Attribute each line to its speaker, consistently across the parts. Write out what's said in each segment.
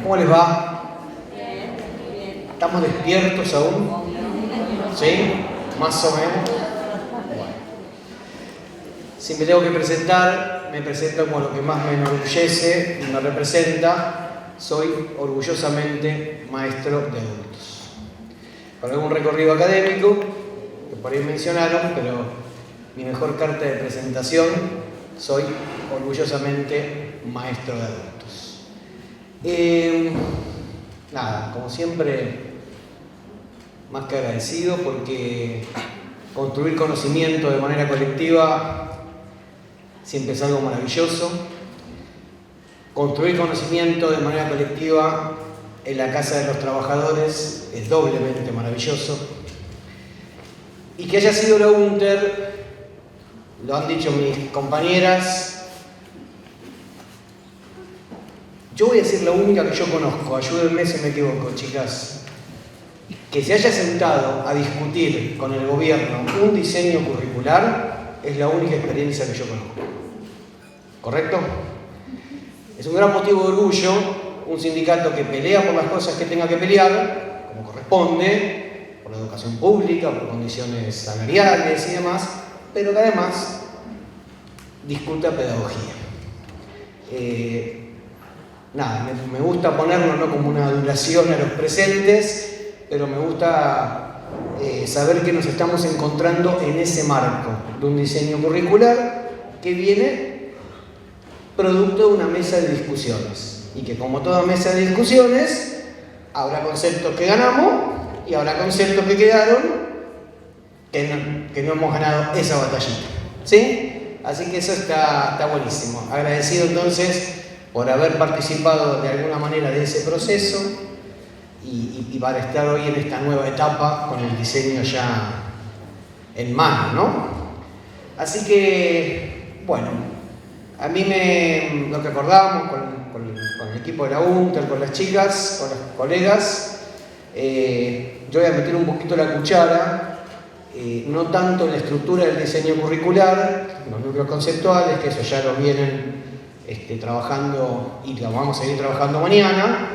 Speaker 1: ¿Cómo les va? ¿Estamos despiertos aún? ¿Sí? Más o menos. Bueno. Si me tengo que presentar, me presento como lo que más me enorgullece y me representa. Soy orgullosamente maestro de adultos. Con algún recorrido académico, que por ahí mencionaron, pero mi mejor carta de presentación, soy orgullosamente maestro de adultos. Nada, como siempre, más que agradecido porque construir conocimiento de manera colectiva siempre es algo maravilloso. Construir conocimiento de manera colectiva en la Casa de los Trabajadores es doblemente maravilloso. Y que haya sido la UNTER, lo han dicho mis compañeras, yo voy a decir la única que yo conozco, ayúdenme si me equivoco, chicas, que se haya sentado a discutir con el gobierno un diseño curricular, es la única experiencia que yo conozco. ¿Correcto? Es un gran motivo de orgullo un sindicato que pelea por las cosas que tenga que pelear, como corresponde, por la educación pública, por condiciones salariales y demás, pero que además discuta pedagogía. Nada, me gusta ponerlo no como una adulación a los presentes, pero me gusta saber que nos estamos encontrando en ese marco de un diseño curricular que viene producto de una mesa de discusiones y que, como toda mesa de discusiones, habrá conceptos que ganamos y habrá conceptos que quedaron que no hemos ganado esa batallita, ¿sí? Así que eso está buenísimo. Agradecido entonces por haber participado de alguna manera de ese proceso y para estar hoy en esta nueva etapa con el diseño ya en mano, ¿no? Así que, bueno, a mí lo que acordábamos con el equipo de la UNTER, con las chicas, con las colegas, yo voy a meter un poquito la cuchara, no tanto en la estructura del diseño curricular, los núcleos conceptuales, que eso ya lo vienen trabajando y lo vamos a seguir trabajando mañana,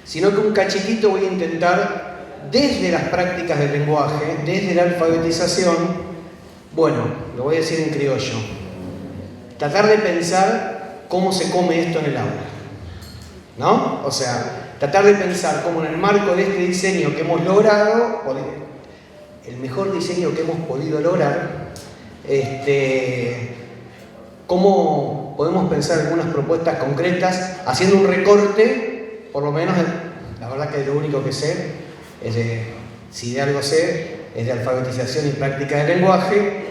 Speaker 1: sino que un cachitito voy a intentar, desde las prácticas del lenguaje, desde la alfabetización, bueno, lo voy a decir en criollo, tratar de pensar cómo se come esto en el aula, ¿no? O sea, tratar de pensar cómo en el marco de este diseño que hemos logrado, el mejor diseño que hemos podido lograr, cómo podemos pensar algunas propuestas concretas, haciendo un recorte, por lo menos, la verdad que lo único que sé, si de algo sé, es de alfabetización y práctica del lenguaje,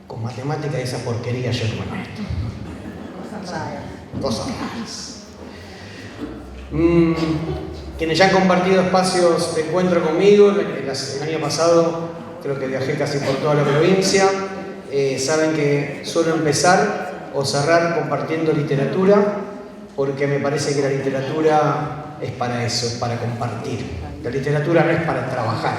Speaker 1: con matemática y esa porquería yo no me meto. Cosas raras. Quienes ya han compartido espacios de encuentro conmigo, el año pasado creo que viajé casi por toda la provincia, saben que suelo empezar o cerrar compartiendo literatura, porque me parece que la literatura es para eso, es para compartir. La literatura no es para trabajar.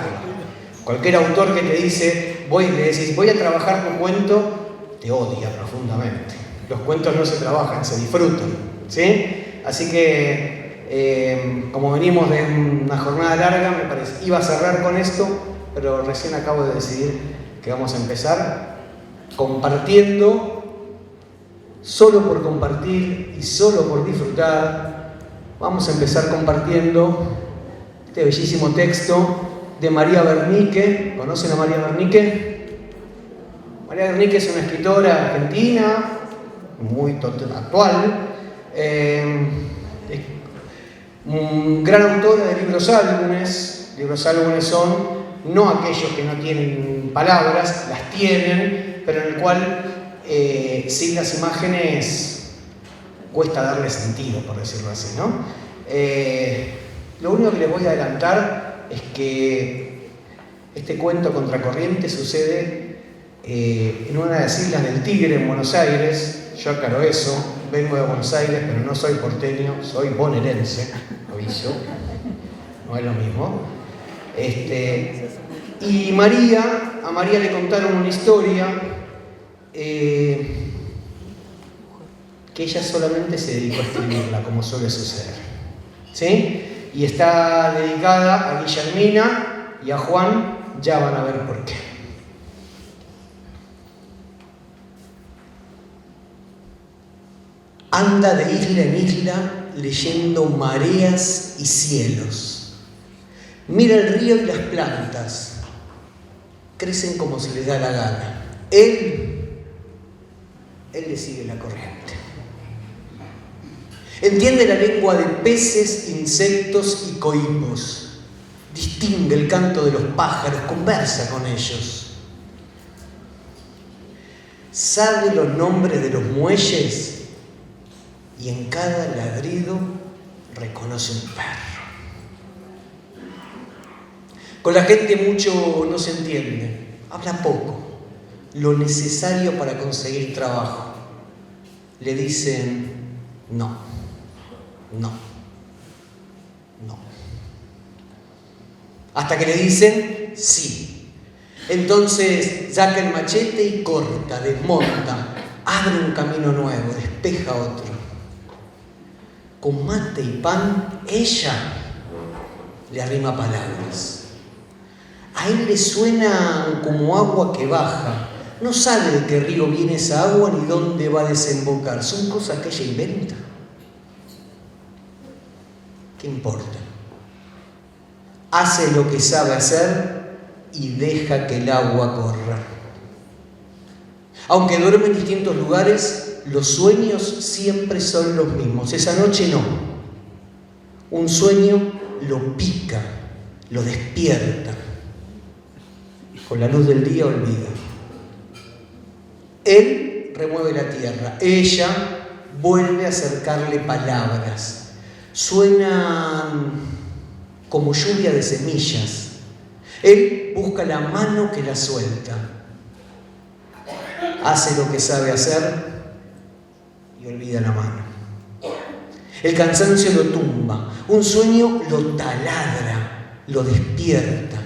Speaker 1: Cualquier autor que te dice, le decís, voy a trabajar tu cuento, te odia profundamente. Los cuentos no se trabajan, se disfrutan, ¿sí? Así que, como venimos de una jornada larga, me parece, iba a cerrar con esto, pero recién acabo de decidir que vamos a empezar compartiendo, solo por compartir y solo por disfrutar. Vamos a empezar compartiendo este bellísimo texto de María Bernique. ¿Conocen a María Bernique? María Bernique es una escritora argentina, muy actual, gran autora de libros álbumes. Libros álbumes son no aquellos que no tienen palabras, las tienen, pero en el cual sin las imágenes cuesta darle sentido, por decirlo así, ¿no? Lo único que les voy a adelantar es que este cuento Contracorriente sucede en una de las Islas del Tigre, en Buenos Aires. Yo aclaro eso, vengo de Buenos Aires, pero no soy porteño, soy bonaerense, aviso, no es lo mismo. Y a María le contaron una historia que ella solamente se dedicó a escribirla, como suele suceder. ¿Sí? Y está dedicada a Guillermina y a Juan, ya van a ver por qué. Anda de isla en isla leyendo mareas y cielos. Mira el río y las plantas. Crecen como se les da la gana. Él le sigue la corriente. Entiende la lengua de peces, insectos y coipos. Distingue el canto de los pájaros, conversa con ellos. Sabe los nombres de los muelles y en cada ladrido reconoce un perro. Con la gente mucho no se entiende, habla poco, lo necesario para conseguir trabajo. Le dicen no, no, no. Hasta que le dicen sí. Entonces saca el machete y corta, desmonta, abre un camino nuevo, despeja otro. Con mate y pan, ella le arrima palabras. A él le suena como agua que baja. No sabe de qué río viene esa agua ni dónde va a desembocar. Son cosas que ella inventa. ¿Qué importa? Hace lo que sabe hacer y deja que el agua corra. Aunque duerme en distintos lugares, los sueños siempre son los mismos. Esa noche no. Un sueño lo pica, lo despierta. Con la luz del día olvida. Él remueve la tierra. Ella vuelve a acercarle palabras. Suenan como lluvia de semillas. Él busca la mano que la suelta. Hace lo que sabe hacer y olvida la mano. El cansancio lo tumba, un sueño lo taladra, lo despierta.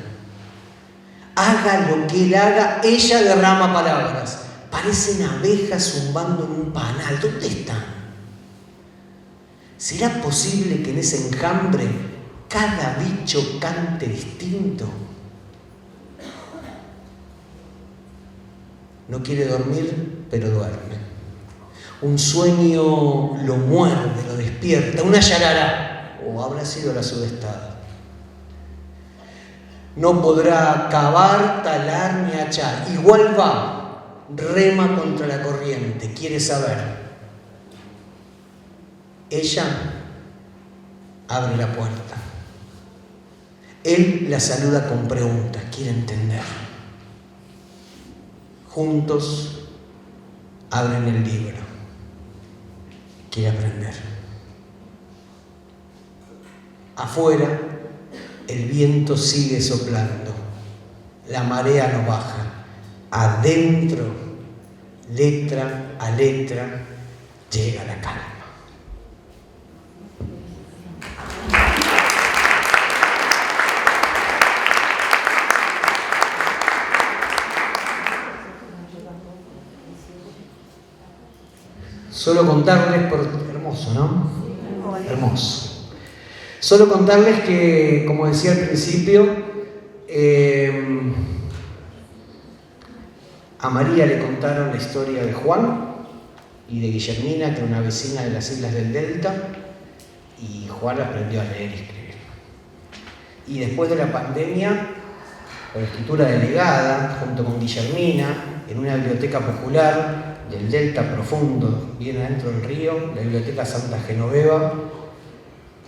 Speaker 1: Haga lo que él haga, ella derrama palabras. Parecen abejas zumbando en un panal. ¿Dónde están? ¿Será posible que en ese enjambre cada bicho cante distinto? No quiere dormir, pero duerme. Un sueño lo muerde, lo despierta, una yarará, o habrá sido la sudestada. No podrá cavar, talar ni achar. Igual va, rema contra la corriente, quiere saber. Ella abre la puerta. Él la saluda con preguntas, quiere entender. Juntos abren el libro. Quiere aprender. Afuera, el viento sigue soplando. La marea no baja. Adentro, letra a letra, llega la calma. Solo contarles, hermoso, ¿no? Hermoso. Solo contarles que, como decía al principio, a María le contaron la historia de Juan y de Guillermina, que era una vecina de las Islas del Delta, y Juan aprendió a leer y escribir. Y después de la pandemia, por escritura delegada, junto con Guillermina, en una biblioteca popular del Delta profundo, bien adentro del río, la Biblioteca Santa Genoveva,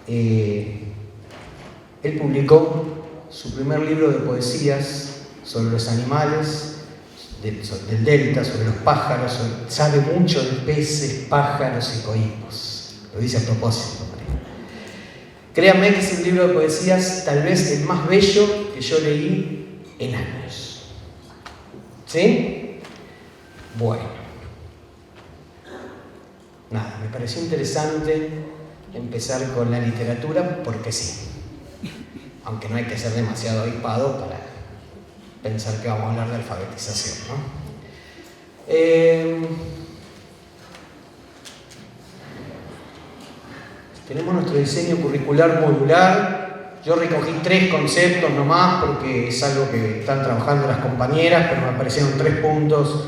Speaker 1: él publicó su primer libro de poesías sobre los animales del Delta, sobre los pájaros, sabe mucho de peces, pájaros y coipos. Lo dice a propósito. Créanme que es un libro de poesías tal vez el más bello que yo leí en años. ¿Sí? Bueno. Nada, me pareció interesante empezar con la literatura porque sí. Aunque no hay que ser demasiado avipado para pensar que vamos a hablar de alfabetización, ¿no? tenemos nuestro diseño curricular modular. Yo recogí 3 conceptos nomás porque es algo que están trabajando las compañeras, pero me aparecieron 3 puntos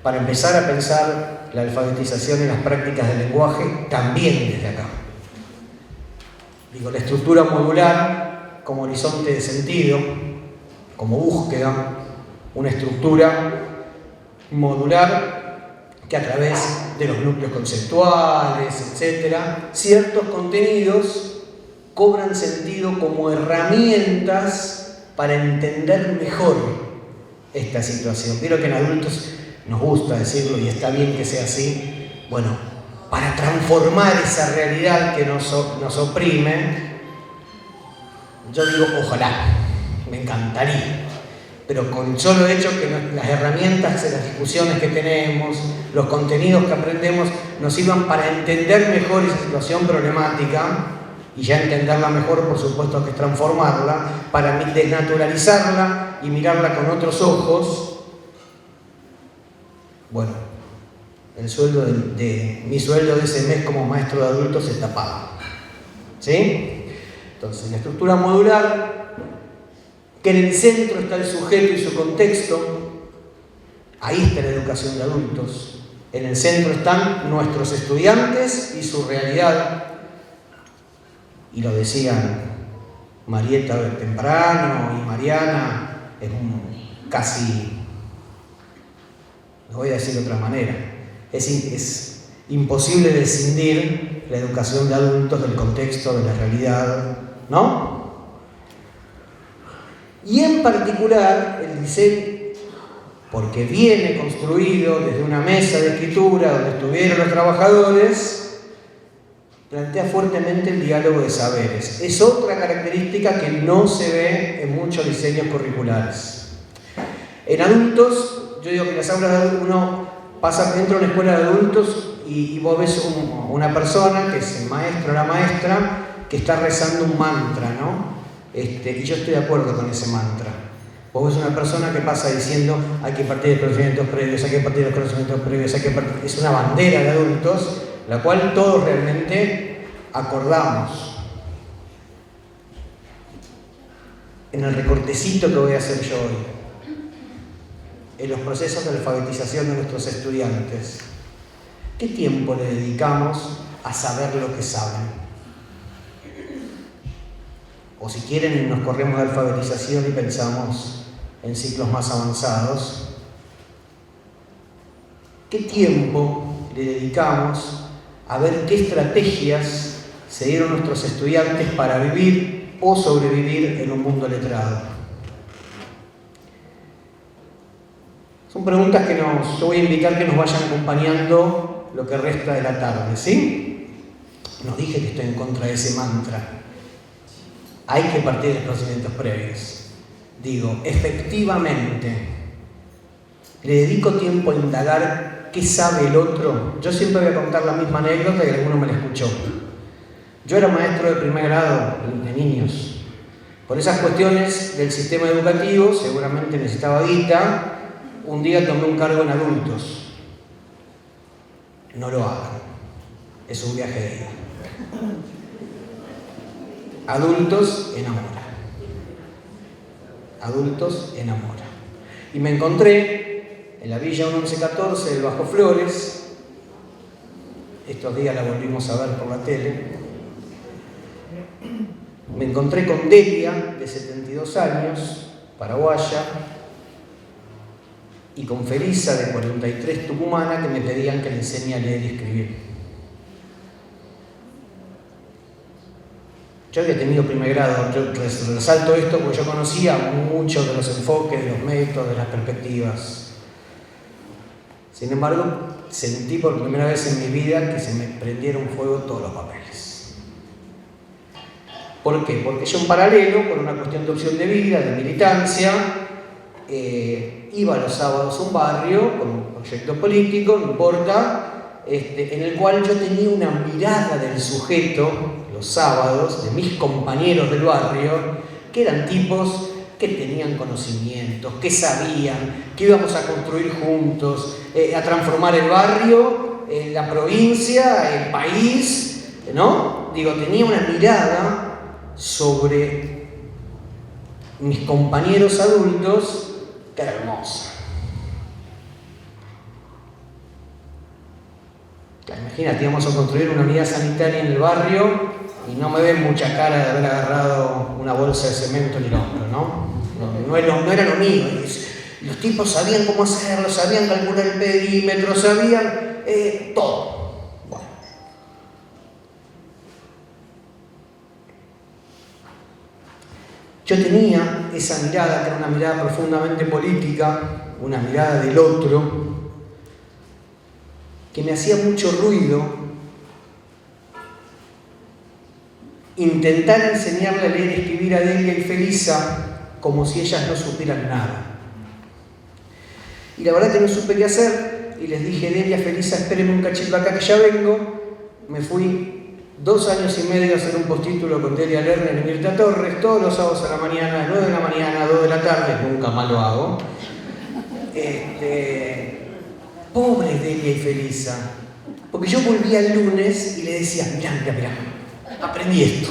Speaker 1: para empezar a pensar la alfabetización y las prácticas del lenguaje también desde acá. Digo, la estructura modular como horizonte de sentido, como búsqueda, una estructura modular que a través de los núcleos conceptuales, etc., ciertos contenidos cobran sentido como herramientas para entender mejor esta situación. Vieron que en adultos nos gusta decirlo y está bien que sea así. Bueno, para transformar esa realidad que nos oprime, yo digo, ojalá, me encantaría. Pero con el solo hecho que las herramientas, las discusiones que tenemos, los contenidos que aprendemos, nos sirvan para entender mejor esa situación problemática, y ya entenderla mejor, por supuesto, que es transformarla, para desnaturalizarla y mirarla con otros ojos. Bueno, mi sueldo de ese mes como maestro de adultos está pago. ¿Sí? Entonces, la estructura modular, que en el centro está el sujeto y su contexto, ahí está la educación de adultos. En el centro están nuestros estudiantes y su realidad. Y lo decían Marieta temprano y Mariana, es casi, lo voy a decir de otra manera, es imposible descindir la educación de adultos del contexto, de la realidad, ¿no? Y en particular el diseño, porque viene construido desde una mesa de escritura donde estuvieron los trabajadores, plantea fuertemente el diálogo de saberes. Es otra característica que no se ve en muchos diseños curriculares. En adultos, yo digo que en las aulas de adultos uno pasa dentro de una escuela de adultos y vos ves una persona, que es el maestro o la maestra, que está rezando un mantra, ¿no? Y yo estoy de acuerdo con ese mantra. Vos ves una persona que pasa diciendo hay que partir de conocimientos previos, hay que partir de los conocimientos previos, es una bandera de adultos, la cual todos realmente acordamos. En el recortecito que voy a hacer yo hoy, en los procesos de alfabetización de nuestros estudiantes, ¿qué tiempo le dedicamos a saber lo que saben? O si quieren, nos corremos de alfabetización y pensamos en ciclos más avanzados. ¿Qué tiempo le dedicamos a ver qué estrategias se dieron nuestros estudiantes para vivir o sobrevivir en un mundo letrado? Son preguntas que yo voy a invitar que nos vayan acompañando lo que resta de la tarde, ¿sí? No dije que estoy en contra de ese mantra. Hay que partir de los conocimientos previos. Digo, efectivamente, le dedico tiempo a indagar qué sabe el otro. Yo siempre voy a contar la misma anécdota y alguno me la escuchó. Yo era maestro de primer grado de niños. Por esas cuestiones del sistema educativo, seguramente necesitaba guita, un día tomé un cargo en adultos. No lo hagan. Es un viaje de ida. Adultos enamora. Adultos enamora. Y me encontré en la Villa 1114 del Bajo Flores. Estos días la volvimos a ver por la tele. Me encontré con Delia, de 72 años, paraguaya, y con Felisa, de 43, tucumana, que me pedían que le enseñe a leer y escribir. Yo había tenido primer grado, yo resalto esto porque yo conocía muchos de los enfoques, de los métodos, de las perspectivas. Sin embargo, sentí por primera vez en mi vida que se me prendieron fuego todos los papeles. ¿Por qué? Porque yo en paralelo, por una cuestión de opción de vida, de militancia, iba los sábados a un barrio con un proyecto político, no importa, en el cual yo tenía una mirada del sujeto los sábados, de mis compañeros del barrio, que eran tipos que tenían conocimientos, que sabían, que íbamos a construir juntos, a transformar el barrio, la provincia, el país, ¿no? Digo, tenía una mirada sobre mis compañeros adultos que era hermosa. Imagínate, íbamos a construir una unidad sanitaria en el barrio y no me ven mucha cara de haber agarrado una bolsa de cemento en el hombro, ¿no? No era lo mío. Los tipos sabían cómo hacerlo, sabían calcular el perímetro, sabían todo. Bueno. Yo tenía esa mirada, que era una mirada profundamente política, una mirada del otro, que me hacía mucho ruido intentar enseñarle a leer y escribir a Delia y Felisa como si ellas no supieran nada. Y la verdad que no supe qué hacer y les dije: Delia, Felisa, espérenme un cachito acá que ya vengo. Me fui 2 años y medio a hacer un postítulo con Delia Lerner y Mirta Torres, todos los sábados a la mañana, 9 de la mañana, 2 de la tarde, nunca más lo hago. Pobre Delia y Felisa, porque yo volvía el lunes y le decía: mirá, aprendí esto,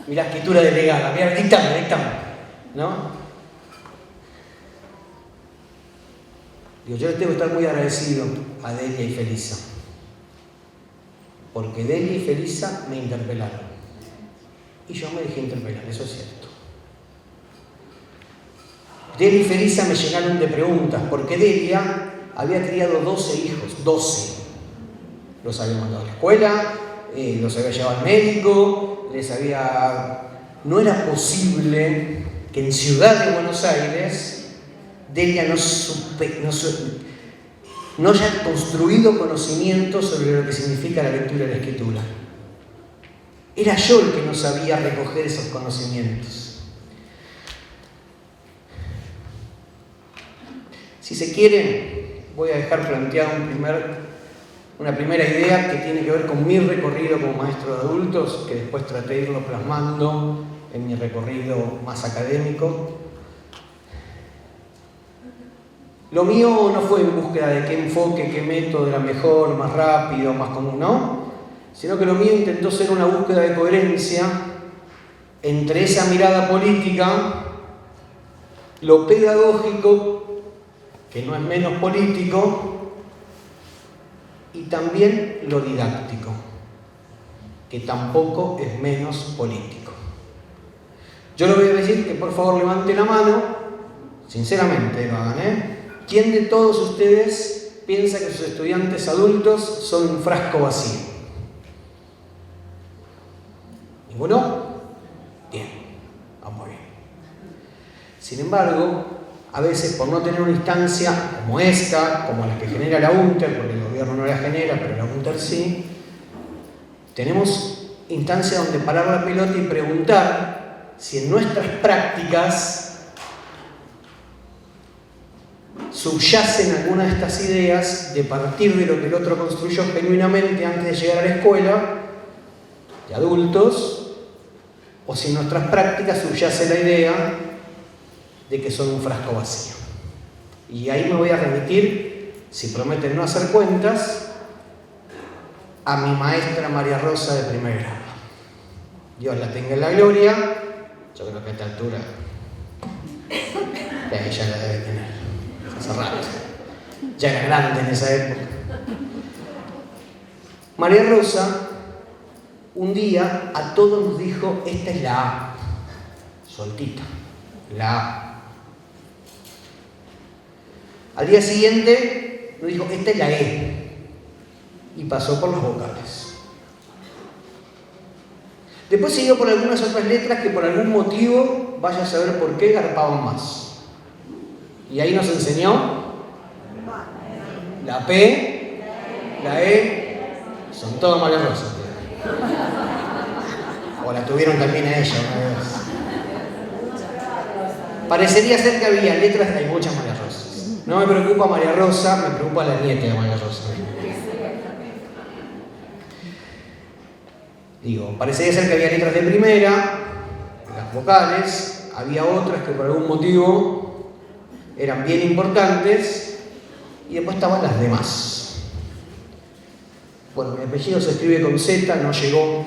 Speaker 1: mirá, escritura delegada, mirá, dictame, ¿no? Digo, yo les tengo que estar muy agradecido a Delia y Felisa, porque Delia y Felisa me interpelaron y yo me dejé interpelar, eso es cierto. Delia y Felisa me llenaron de preguntas, porque Delia había criado 12 hijos, 12. Los había mandado a la escuela, los había llevado al médico, no era posible que en Ciudad de Buenos Aires Delia no haya construido conocimiento sobre lo que significa la lectura y la escritura. Era yo el que no sabía recoger esos conocimientos. Si se quiere, voy a dejar planteada una primera idea que tiene que ver con mi recorrido como maestro de adultos, que después traté de irlo plasmando en mi recorrido más académico. Lo mío no fue en búsqueda de qué enfoque, qué método era mejor, más rápido, más común, ¿no? Sino que lo mío intentó ser una búsqueda de coherencia entre esa mirada política, lo pedagógico, que no es menos político, y también lo didáctico, que tampoco es menos político. Yo le voy a decir que por favor levante la mano, sinceramente lo hagan, ¿Quién de todos ustedes piensa que sus estudiantes adultos son un frasco vacío? ¿Ninguno? Bien, vamos bien. Sin embargo, a veces por no tener una instancia como esta, como la que genera la UNTER, porque el gobierno no la genera, pero la UNTER sí, tenemos instancias donde parar la pelota y preguntar si en nuestras prácticas subyacen algunas de estas ideas de partir de lo que el otro construyó genuinamente antes de llegar a la escuela, de adultos, o si en nuestras prácticas subyace la idea de que son un frasco vacío. Y ahí me voy a remitir, si prometen no hacer cuentas, a mi maestra María Rosa de primer grado. Dios la tenga en la gloria. Yo creo que a esta altura ella la debe tener hace rato. Ya era grande en esa época. María Rosa un día a todos nos dijo: esta es la A, soltita, la A. Al día siguiente nos dijo: esta es la E, y pasó por las vocales. Después siguió por algunas otras letras que por algún motivo, vaya a saber por qué, garpaban más. Y ahí nos enseñó la P, la E, son todas María Rosa. O la tuvieron también a ella una vez. Parecería ser que había letras, hay muchas María Rosas. No me preocupa María Rosa, me preocupa la nieta de María Rosa. Digo, parecería ser que había letras de primera, las vocales, había otras que por algún motivo eran bien importantes, y después estaban las demás. Bueno, mi apellido se escribe con Z, no llegó.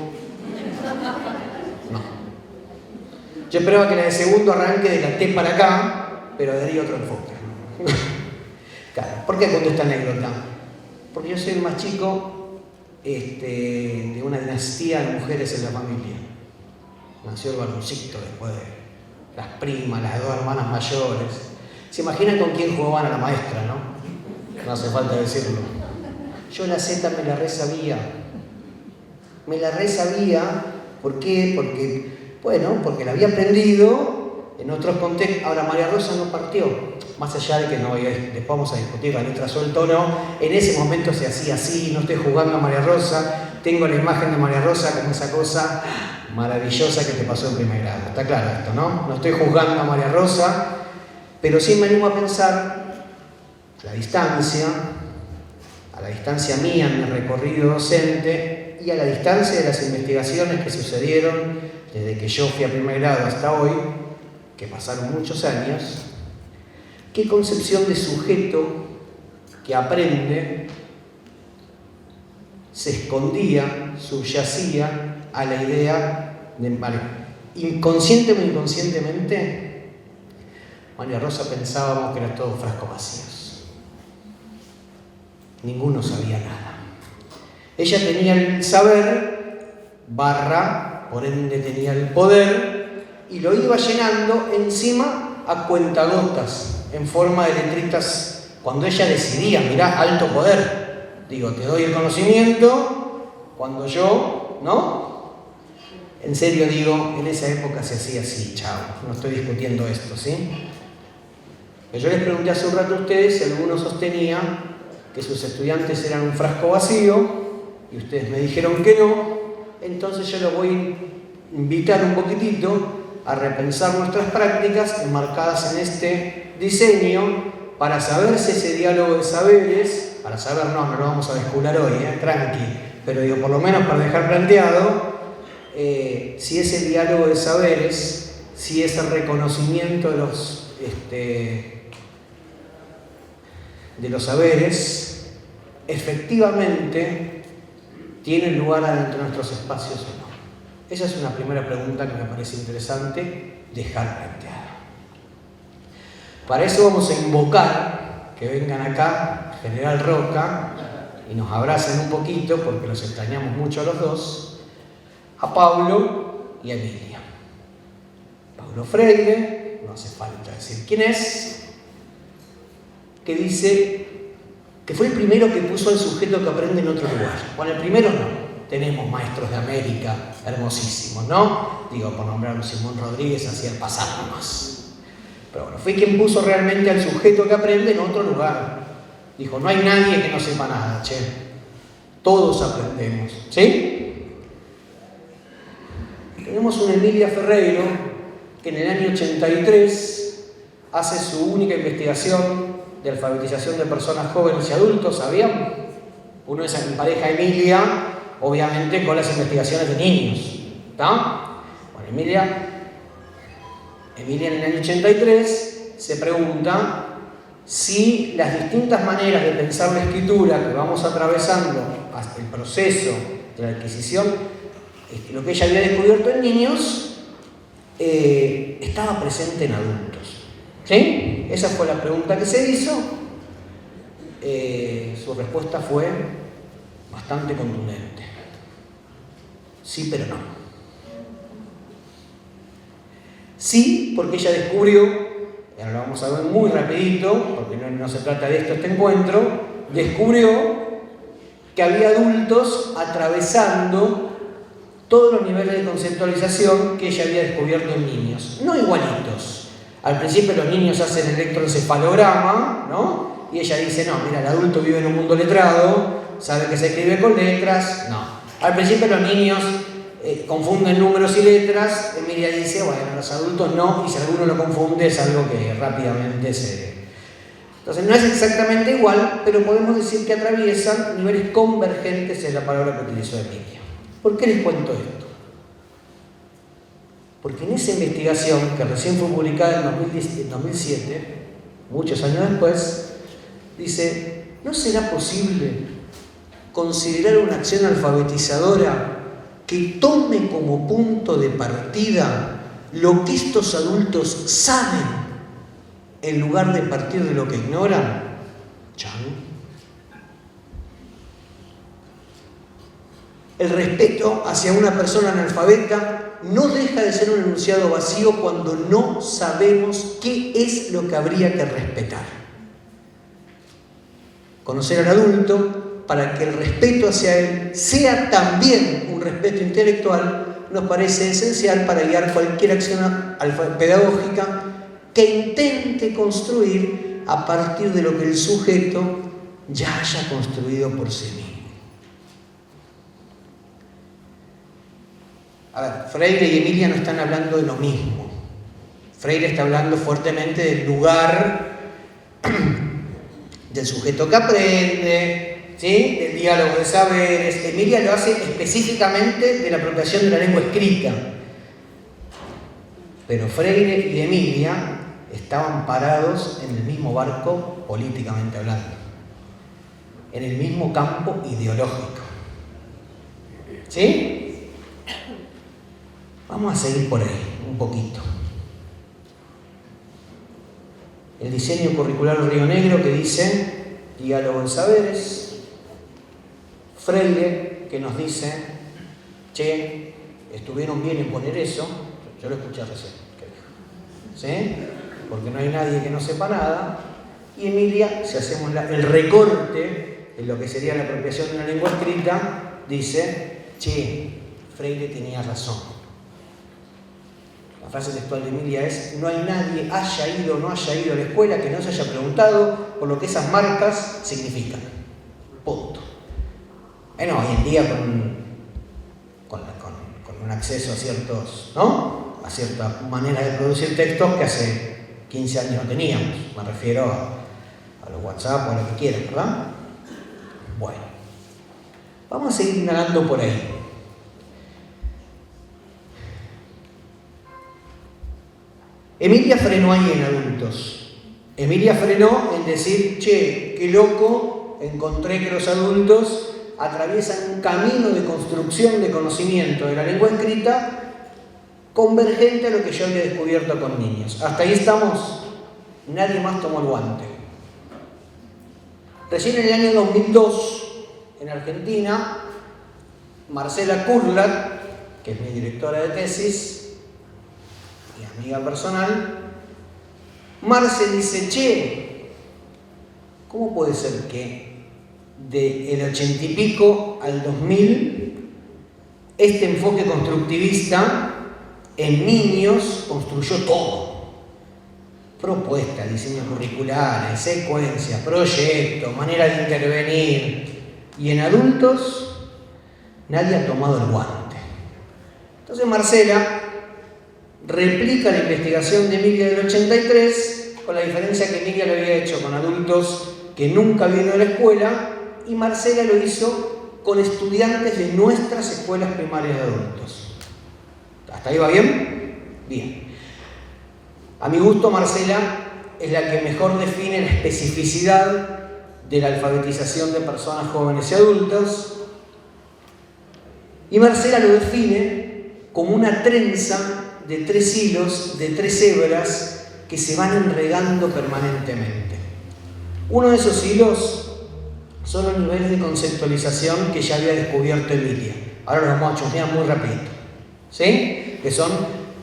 Speaker 1: No. Yo esperaba que la de segundo arranque de la T para acá, pero daría otro enfoque. Claro, ¿por qué cuento esta anécdota? Porque yo soy el más chico de una dinastía de mujeres en la familia. Nació el varoncito después de las primas, las dos hermanas mayores. ¿Se imaginan con quién jugaban a la maestra, no? No hace falta decirlo. Yo la Z me la resabía. Me la resabía. ¿Por qué? Porque la había aprendido en otros contextos. Ahora, María Rosa no partió. Más allá de que no, después vamos a discutir la letra suelta o no. En ese momento se hacía así. No estoy jugando a María Rosa. Tengo la imagen de María Rosa como esa cosa maravillosa que te pasó en primer grado. Está claro esto, ¿no? No estoy juzgando a María Rosa, pero sí me animo a pensar a la distancia mía en mi recorrido docente y a la distancia de las investigaciones que sucedieron desde que yo fui a primer grado hasta hoy, que pasaron muchos años, qué concepción de sujeto que aprende se escondía, subyacía a la idea de inconsciente o inconscientemente. María Rosa pensábamos que eran todos frascos vacíos. Ninguno sabía nada. Ella tenía el saber, por ende tenía el poder, y lo iba llenando encima a cuentagotas, en forma de letritas, cuando ella decidía, mirá, alto poder. Digo, te doy el conocimiento, cuando yo, ¿no? En serio digo, en esa época se hacía así, chao, no estoy discutiendo esto, ¿sí? Pero yo les pregunté hace un rato a ustedes si alguno sostenía que sus estudiantes eran un frasco vacío, y ustedes me dijeron que no, entonces yo los voy a invitar un poquitito a repensar nuestras prácticas enmarcadas en este diseño para saber si ese diálogo de saberes, para saber no lo vamos a descubrir hoy, tranqui, pero digo, por lo menos para dejar planteado, si ese diálogo de saberes, si ese reconocimiento de los saberes, efectivamente tiene lugar adentro de nuestros espacios o no. Esa es una primera pregunta que me parece interesante dejar planteada. Para eso vamos a invocar que vengan acá General Roca y nos abracen un poquito, porque los extrañamos mucho a los dos, a Pablo y a Emilia. Paulo Freire, no hace falta decir quién es, que dice que fue el primero que puso al sujeto que aprende en otro lugar. Bueno, el primero no. Tenemos maestros de América hermosísimos, ¿no? Digo, por nombrar a Simón Rodríguez, así al pasar nomás. Pero bueno, fue quien puso realmente al sujeto que aprende en otro lugar. Dijo, no hay nadie que no sepa nada, che. Todos aprendemos, ¿sí? Tenemos una Emilia Ferreiro que en el año 83 hace su única investigación de alfabetización de personas jóvenes y adultos, ¿sabían? Uno es en pareja Emilia, obviamente con las investigaciones de niños, ¿está? Bueno, Emilia en el año 83 se pregunta si las distintas maneras de pensar la escritura que vamos atravesando hasta el proceso de la adquisición, lo que ella había descubierto en niños, estaba presente en adultos. ¿Sí? Esa fue la pregunta que se hizo. Su respuesta fue bastante contundente. Sí, pero no. Sí, porque ella descubrió, ahora lo vamos a ver muy rapidito, porque no se trata de esto este encuentro, descubrió que había adultos atravesando todos los niveles de conceptualización que ella había descubierto en niños, no igualitos. Al principio los niños hacen el electroencefalograma, ¿no? Y ella dice, no, mira, el adulto vive en un mundo letrado, sabe que se escribe con letras, no. Al principio los niños confunden números y letras, Emilia dice, bueno, los adultos no, y si alguno lo confunde es algo que rápidamente se... Entonces no es exactamente igual, pero podemos decir que atraviesan niveles convergentes, es la palabra que utilizó Emilia. ¿Por qué les cuento esto? Porque en esa investigación, que recién fue publicada en 2007, muchos años después, dice, ¿no será posible considerar una acción alfabetizadora que tome como punto de partida lo que estos adultos saben en lugar de partir de lo que ignoran? Chan. El respeto hacia una persona analfabeta no deja de ser un enunciado vacío cuando no sabemos qué es lo que habría que respetar. Conocer al adulto para que el respeto hacia él sea también un respeto intelectual nos parece esencial para guiar cualquier acción pedagógica que intente construir a partir de lo que el sujeto ya haya construido por sí mismo. A ver, Freire y Emilia no están hablando de lo mismo. Freire está hablando fuertemente del lugar del sujeto que aprende, ¿sí? Del diálogo de saberes. Emilia lo hace específicamente de la apropiación de la lengua escrita. Pero Freire y Emilia estaban parados en el mismo barco políticamente hablando, en el mismo campo ideológico. ¿Sí? Vamos a seguir por ahí un poquito. El diseño curricular Río Negro, que dice diálogo de saberes. Freire, que nos dice, che, estuvieron bien en poner eso. Yo lo escuché recién, ¿sí? Porque no hay nadie que no sepa nada. Y Emilia, si hacemos el recorte de lo que sería la apropiación de una lengua escrita, dice, che, Freire tenía razón. La frase textual de Emilia es: no hay nadie, haya ido o no haya ido a la escuela, que no se haya preguntado por lo que esas marcas significan. Punto. Bueno, hoy en día con un acceso a ciertos, ¿no? A cierta manera de producir textos que hace 15 años no teníamos. Me refiero a los WhatsApp o a lo que quieran, ¿verdad? Bueno, vamos a seguir indagando por ahí. Emilia frenó ahí en adultos. Emilia frenó en decir, che, qué loco, encontré que los adultos atraviesan un camino de construcción de conocimiento de la lengua escrita convergente a lo que yo había descubierto con niños. Hasta ahí estamos. Nadie más tomó el guante. Recién en el año 2002, en Argentina, Marcela Kurlat, que es mi directora de tesis, amiga personal, Marce dice, che, ¿cómo puede ser que del 80 y pico al 2000 este enfoque constructivista en niños construyó todo? Propuestas, diseño curricular, secuencias, proyectos, manera de intervenir. Y en adultos nadie ha tomado el guante. Entonces Marcela replica la investigación de Emilia del 83, con la diferencia que Emilia lo había hecho con adultos que nunca vino a la escuela, y Marcela lo hizo con estudiantes de nuestras escuelas primarias de adultos. ¿Hasta ahí va bien? Bien. A mi gusto, Marcela es la que mejor define la especificidad de la alfabetización de personas jóvenes y adultas, y Marcela lo define como una trenza de 3 hilos, de 3 hebras que se van enredando permanentemente. Uno de esos hilos son los niveles de conceptualización que ya había descubierto Emilia. Ahora los vamos a chusmear muy rapidito, ¿sí? Que son,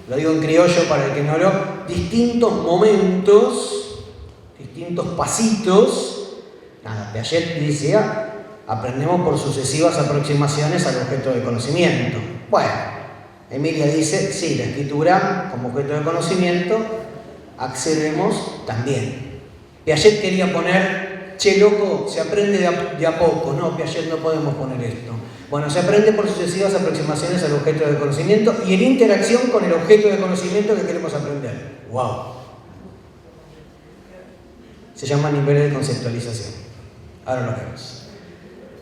Speaker 1: lo digo en criollo para el que no lo, distintos momentos, distintos pasitos. Nada, Piaget decía, aprendemos por sucesivas aproximaciones al objeto de conocimiento. Bueno, Emilia dice, sí, la escritura como objeto de conocimiento, accedemos también. Piaget quería poner, che loco, se aprende de a poco. No, Piaget, no podemos poner esto. Bueno, se aprende por sucesivas aproximaciones al objeto de conocimiento y en interacción con el objeto de conocimiento que queremos aprender. ¡Wow! Se llama niveles de conceptualización. Ahora lo vemos.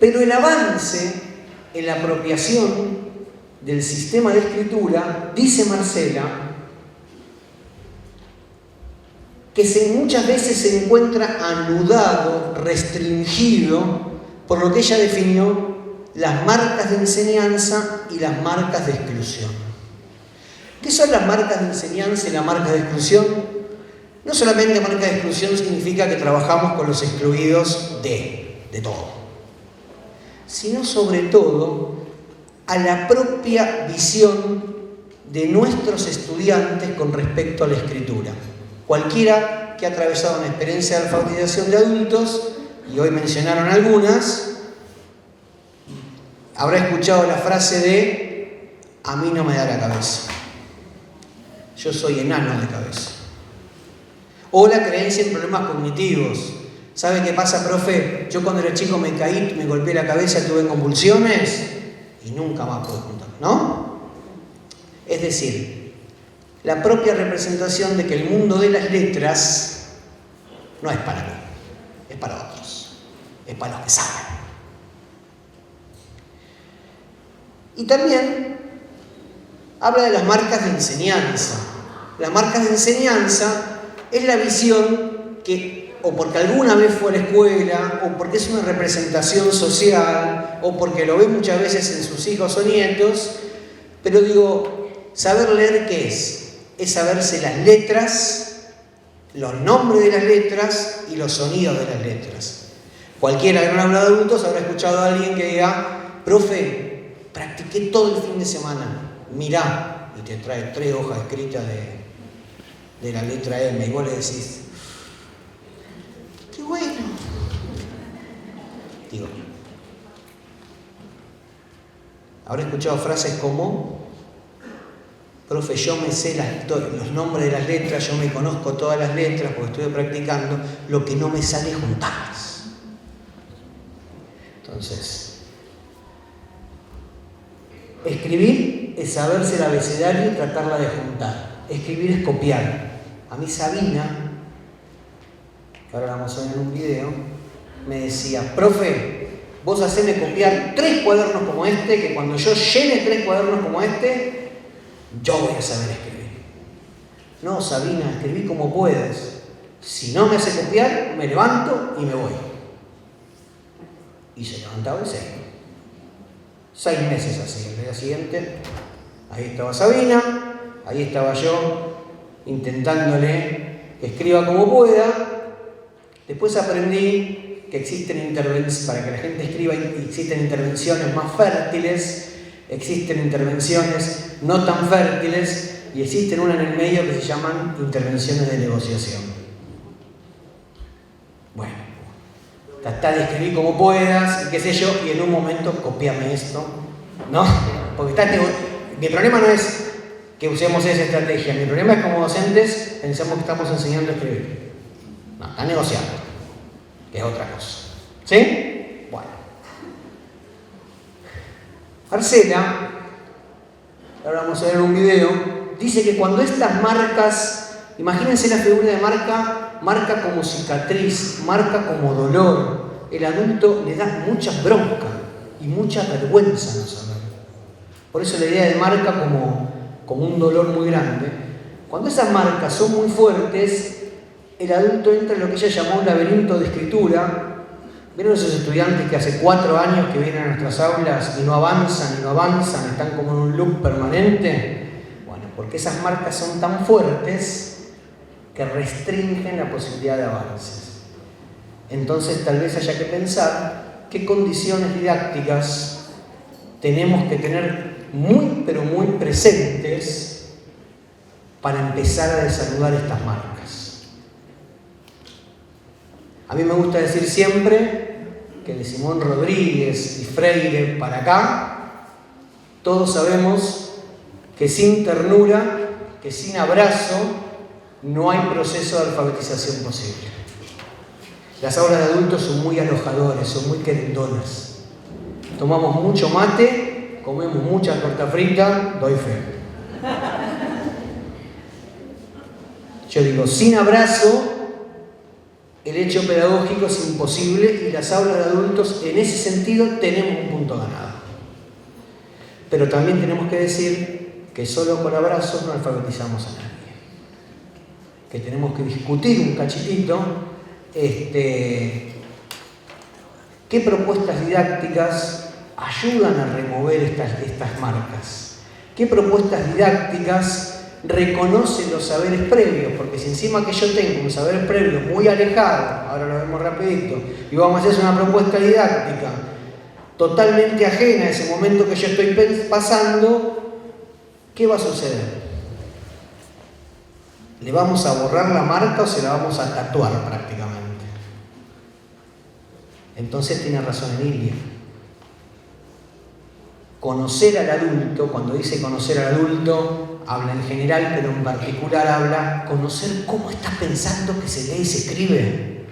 Speaker 1: Pero el avance en la apropiación del sistema de escritura, dice Marcela, que muchas veces se encuentra anudado, restringido por lo que ella definió las marcas de enseñanza y las marcas de exclusión. ¿Qué son las marcas de enseñanza y las marcas de exclusión? No solamente marca de exclusión significa que trabajamos con los excluidos de todo, sino sobre todo a la propia visión de nuestros estudiantes con respecto a la escritura. Cualquiera que ha atravesado una experiencia de alfabetización de adultos, y hoy mencionaron algunas, habrá escuchado la frase de "a mí no me da la cabeza, yo soy enano de cabeza". O la creencia en problemas cognitivos. ¿Sabe qué pasa, profe? Yo cuando era chico me caí, me golpeé la cabeza, tuve convulsiones y nunca más pude juntar, ¿no? Es decir, la propia representación de que el mundo de las letras no es para mí, es para otros, es para los que saben. Y también habla de las marcas de enseñanza. Las marcas de enseñanza es la visión que, o porque alguna vez fue a la escuela, o porque es una representación social, o porque lo ve muchas veces en sus hijos o nietos, pero digo, saber leer, ¿qué es? Es saberse las letras, los nombres de las letras y los sonidos de las letras. Cualquiera que no habla de adultos habrá escuchado a alguien que diga: profe, practiqué todo el fin de semana, mirá, y te trae 3 hojas escritas de la letra M, y vos le decís: ¡qué bueno! Digo, habrá escuchado frases como: profe, yo me sé los nombres de las letras, yo me conozco todas las letras porque estuve practicando, lo que no me sale es juntarlas. Entonces, escribir es saberse el abecedario y tratarla de juntar. Escribir es copiar. A mí Sabina, que ahora la vamos a ver en un video, me decía: profe, vos haceme copiar 3 cuadernos como este, que cuando yo llene 3 cuadernos como este, yo voy a saber escribir. No, Sabina, escribí como puedas. Si no me hace copiar, me levanto y me voy. Y se levantaba y se iba. 6 meses así. El día siguiente, ahí estaba Sabina, ahí estaba yo, intentándole que escriba como pueda. Después aprendí que existen intervenciones, para que la gente escriba, existen intervenciones más fértiles, existen intervenciones no tan fértiles, y existen una en el medio que se llaman intervenciones de negociación. Bueno, tratá de escribir como puedas, y qué sé yo, y en un momento copiame esto, ¿no? Porque mi problema no es que usemos esa estrategia, mi problema es como docentes pensamos que estamos enseñando a escribir. No, está negociando, que es otra cosa. ¿Sí? Bueno. Marcela, ahora vamos a ver un video, dice que cuando estas marcas, imagínense la figura de marca como cicatriz, marca como dolor, el adulto le da mucha bronca y mucha vergüenza no saber. Por eso la idea de marca como un dolor muy grande. Cuando esas marcas son muy fuertes, el adulto entra en lo que ella llamó un laberinto de escritura. ¿Vieron esos estudiantes que hace 4 años que vienen a nuestras aulas y no avanzan, están como en un loop permanente? Bueno, porque esas marcas son tan fuertes que restringen la posibilidad de avances. Entonces tal vez haya que pensar qué condiciones didácticas tenemos que tener muy, pero muy presentes para empezar a desarrollar estas marcas. A mí me gusta decir siempre que de Simón Rodríguez y Freire para acá, todos sabemos que sin ternura, que sin abrazo, no hay proceso de alfabetización posible. Las aulas de adultos son muy alojadores, son muy querendonas. Tomamos mucho mate, comemos mucha torta frita, doy fe. Yo digo, sin abrazo, el hecho pedagógico es imposible, y las aulas de adultos en ese sentido tenemos un punto ganado. Pero también tenemos que decir que solo con abrazos no alfabetizamos a nadie. Que tenemos que discutir un cachitito ¿Qué propuestas didácticas ayudan a remover estas marcas? ¿Qué propuestas didácticas reconocen los saberes previos? Porque si encima que yo tengo un saber previo muy alejado, ahora lo vemos rapidito, y vamos a hacer una propuesta didáctica totalmente ajena a ese momento que yo estoy pasando, ¿qué va a suceder? ¿Le vamos a borrar la marca o se la vamos a tatuar prácticamente? Entonces tiene razón Emilia. Conocer al adulto, cuando dice conocer al adulto, habla en general, pero en particular habla conocer cómo está pensando que se lee y se escribe.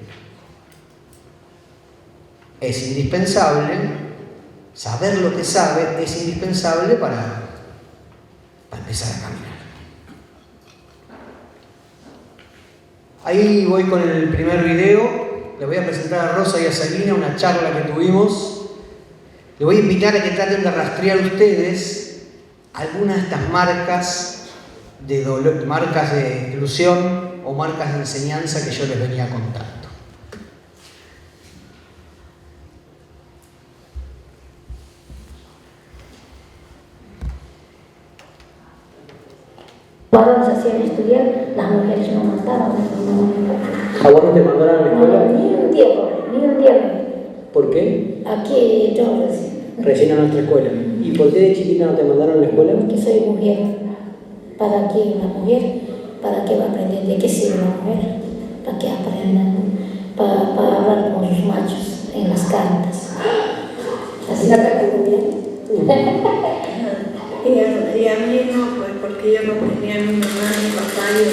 Speaker 1: Es indispensable, saber lo que sabe es indispensable para empezar a caminar. Ahí voy con el primer video. Le voy a presentar a Rosa y a Salina una charla que tuvimos. Le voy a invitar a que traten de rastrear ustedes algunas de estas marcas de dolor, marcas de exclusión o marcas de enseñanza que yo les venía contando.
Speaker 2: Varones hacían estudiar, las mujeres no mandaban.
Speaker 1: ¿A vos no te mandaron a la escuela?
Speaker 2: No, ni un día.
Speaker 1: ¿Por qué?
Speaker 2: Aquí yo
Speaker 1: Recién a nuestra escuela. ¿Y por qué de chiquita no te mandaron a la escuela?
Speaker 2: porque soy mujer. ¿Para qué una mujer? ¿Para qué va a aprender? ¿De qué sirve una mujer? ¿Para qué aprendan? Para hablar con sus machos en las cartas. Así la
Speaker 3: Y a mí no, pues porque yo no tenía ni mamá ni papá, yo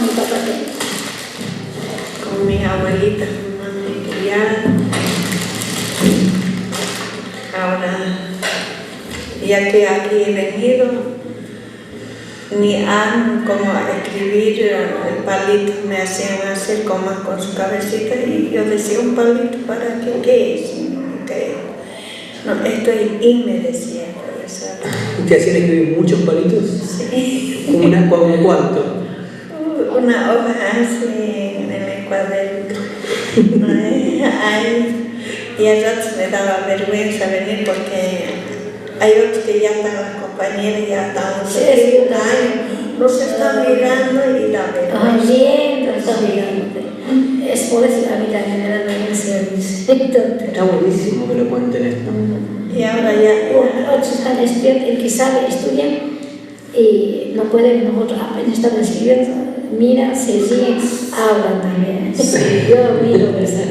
Speaker 2: mi papá
Speaker 3: con mis abuelitas, no me criaron. Ahora, ya que aquí he venido, ni han como a escribir el palito, me hacían hacer como con su cabecita y yo decía un palito para qué es, ¿qué? No, esto es y me decía.
Speaker 1: ¿Te hacían escribir muchos palitos?
Speaker 3: Sí.
Speaker 1: ¿Como cuánto?
Speaker 3: Una hoja así en el cuaderno. Y a ratos me daba vergüenza venir porque hay otros que ya están las compañeras, ya están segundo año, nos están mirando y la vergüenza.
Speaker 2: siempre están mirando. Es por eso que a mí también me da vergüenza.
Speaker 1: Está buenísimo que lo cuenten esto.
Speaker 3: Y ahora ya.
Speaker 2: Otros están estudiando, el que sabe estudia y no puede, nosotros apenas estamos escribiendo, mira, se ríen, hablan también.
Speaker 1: Sí.
Speaker 2: Yo miro eso.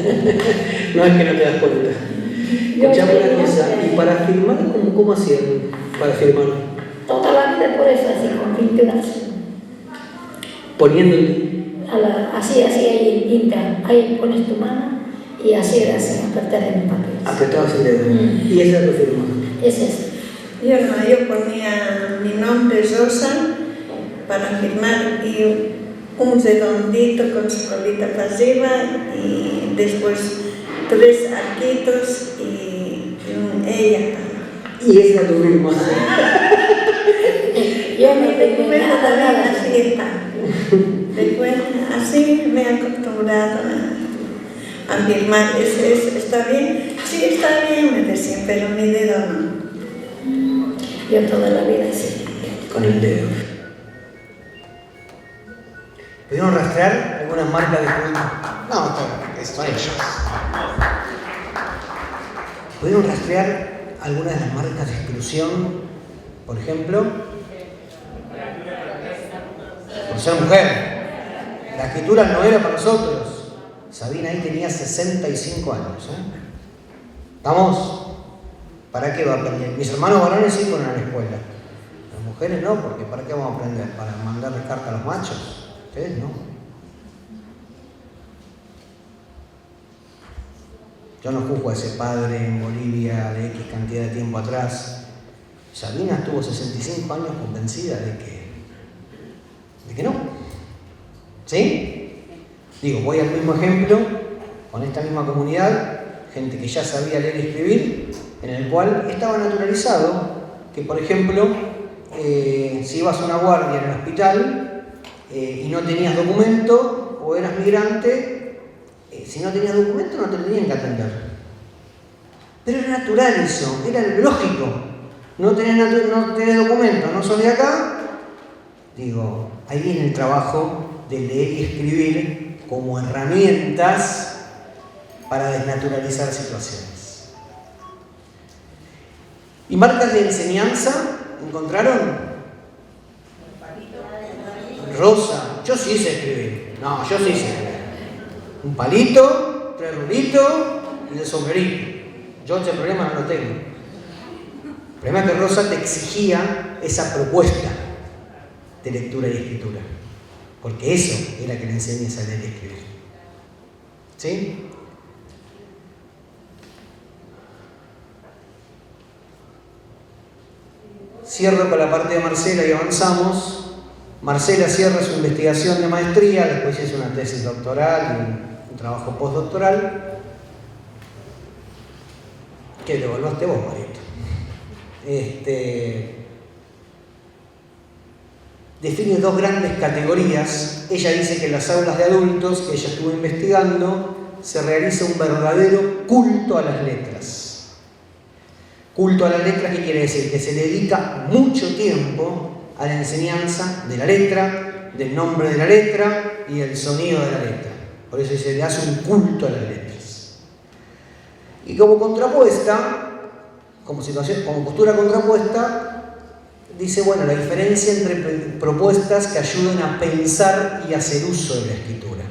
Speaker 1: No es que no te das cuenta. Escuchame una cosa, ¿y para firmar cómo hacían para firmar?
Speaker 2: Toda la vida por eso, así con pinturas.
Speaker 1: Poniéndole.
Speaker 2: Así, ahí pinta, ahí pones tu mano y así apretar en el papel.
Speaker 1: Apretabas el dedo. Y esa es la firma.
Speaker 2: Es eso.
Speaker 3: Yo ponía mi nombre Rosa para firmar y un redondito con su colita para arriba y después 3 arquitos y ella.
Speaker 1: Y esa es tu firma.
Speaker 2: Yo no tengo nada.
Speaker 3: Así está. Después, así me he acostumbrado a firmar. ¿Está bien? Sí, está bien, me decían, pero mi dedo no.
Speaker 2: Yo toda la vida sí.
Speaker 1: Con el dedo. ¿Pudieron rastrear algunas marcas de juventud? No, son ellos. ¿Pudieron rastrear algunas de las marcas de exclusión? Por ejemplo, por ser mujer. La escritura no era para nosotros. Sabina ahí tenía 65 años. ¿Estamos? ¿Para qué va a aprender? Mis hermanos varones sí fueron a la escuela. Las mujeres no, porque ¿para qué vamos a aprender? ¿Para mandarle carta a los machos? Ustedes no. Yo no juzgo a ese padre en Bolivia de X cantidad de tiempo atrás. Sabina estuvo 65 años convencida de que no. ¿Sí? Digo, voy al mismo ejemplo, con esta misma comunidad, gente que ya sabía leer y escribir, en el cual estaba naturalizado que, por ejemplo, si ibas a una guardia en el hospital y no tenías documento o eras migrante, si no tenías documento no te tenían que atender. Pero era natural eso, era lógico. No tenés documento, no sos de acá. Digo, ahí viene el trabajo de leer y escribir como herramientas para desnaturalizar situaciones. ¿Y marcas de enseñanza encontraron? Rosa, yo sí sé escribir. No, yo sí sé escribir. Un palito, 3 rulitos y el sombrerito. Yo ese problema no lo tengo. El problema es que Rosa te exigía esa propuesta de lectura y escritura. Porque eso era que le enseñes a leer y escribir. ¿Sí? Cierro con la parte de Marcela y avanzamos. Marcela cierra su investigación de maestría, después hizo una tesis doctoral y un trabajo postdoctoral. Que lo evaluaste vos, Marito. Define 2 grandes categorías. Ella dice que en las aulas de adultos que ella estuvo investigando se realiza un verdadero culto a las letras. Culto a las letras, ¿qué quiere decir? Que se dedica mucho tiempo a la enseñanza de la letra, del nombre de la letra y del sonido de la letra. Por eso se le hace un culto a las letras. Y como contrapuesta, como postura contrapuesta, dice, bueno, la diferencia entre propuestas que ayuden a pensar y hacer uso de la escritura.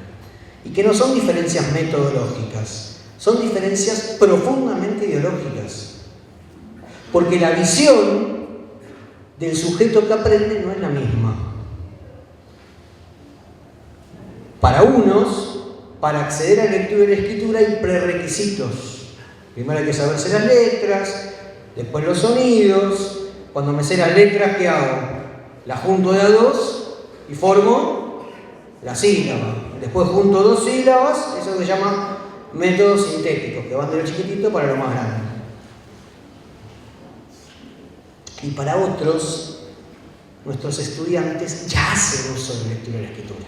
Speaker 1: Y que no son diferencias metodológicas, son diferencias profundamente ideológicas. Porque la visión del sujeto que aprende no es la misma. Para unos, para acceder a la lectura y la escritura hay prerequisitos. Primero hay que saberse las letras, después los sonidos. Cuando me sé las letras, ¿qué hago? Las junto de a 2 y formo la sílaba. Después junto 2 sílabas, eso se llama métodos sintéticos, que van de lo chiquitito para lo más grande. Y para otros, nuestros estudiantes ya hacen uso de la lectura y la escritura.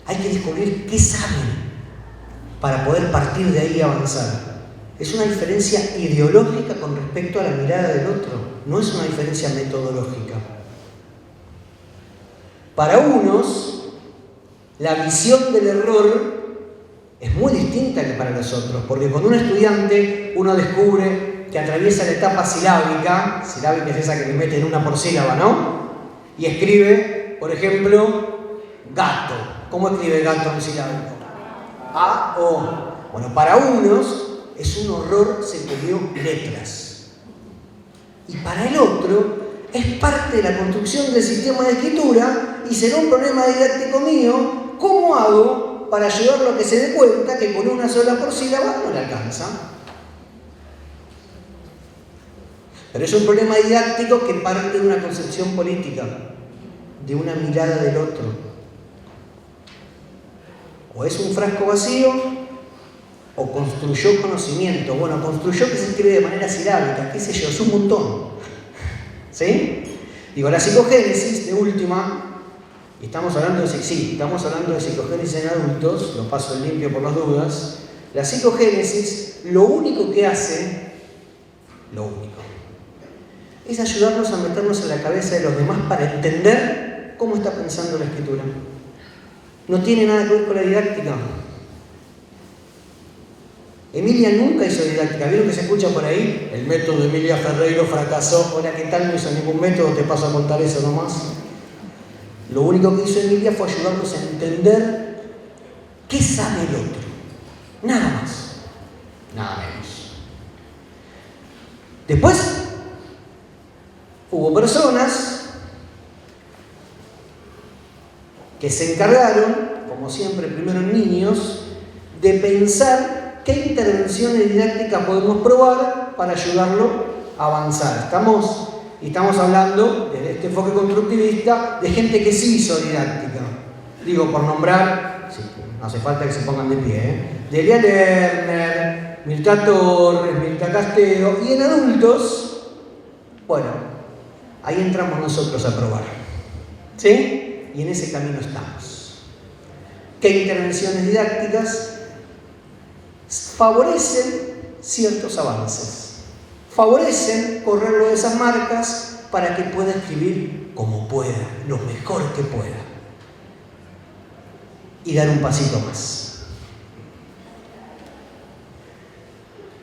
Speaker 1: Hay que descubrir qué saben para poder partir de ahí y avanzar. Es una diferencia ideológica con respecto a la mirada del otro, no es una diferencia metodológica. Para unos, la visión del error es muy distinta que para los otros, porque con un estudiante uno descubre que atraviesa la etapa silábica es esa que le meten una por sílaba, ¿no? Y escribe, por ejemplo, gato. ¿Cómo escribe gato en silábico? A, O. Bueno, para unos es un horror, se comió letras. Y para el otro es parte de la construcción del sistema de escritura y será un problema didáctico mío. ¿Cómo hago para ayudarlo a que se dé cuenta que con una sola por sílaba no le alcanza? Pero es un problema didáctico que parte de una concepción política, de una mirada del otro. O es un frasco vacío, o construyó conocimiento. Bueno, construyó que se escribe de manera silábica, qué sé yo, es un montón. ¿Sí? Digo, la psicogénesis, de última, y estamos hablando de psicogénesis en adultos, lo paso en limpio por las dudas. La psicogénesis, lo único que hace, es ayudarnos a meternos en la cabeza de los demás para entender cómo está pensando la escritura. No tiene nada que ver con la didáctica. Emilia nunca hizo didáctica. ¿Vieron que se escucha por ahí? El método de Emilia Ferreiro fracasó. Hola, ¿qué tal? No hizo ningún método, te paso a contar eso nomás. Lo único que hizo Emilia fue ayudarnos a entender qué sabe el otro. Nada más. Nada menos. Después, hubo personas que se encargaron, como siempre, primero en niños, de pensar qué intervenciones didácticas podemos probar para ayudarlo a avanzar. Estamos hablando, desde este enfoque constructivista, de gente que sí hizo didáctica. Digo, por nombrar, sí, no hace falta que se pongan de pie, Delia Lerner, Mirta Torres, Mirta Castelo, y en adultos, bueno, ahí entramos nosotros a probar. ¿Sí? Y en ese camino estamos. ¿Qué intervenciones didácticas favorecen ciertos avances. Favorecen correrlo de esas marcas para que pueda escribir como pueda, lo mejor que pueda. Y dar un pasito más.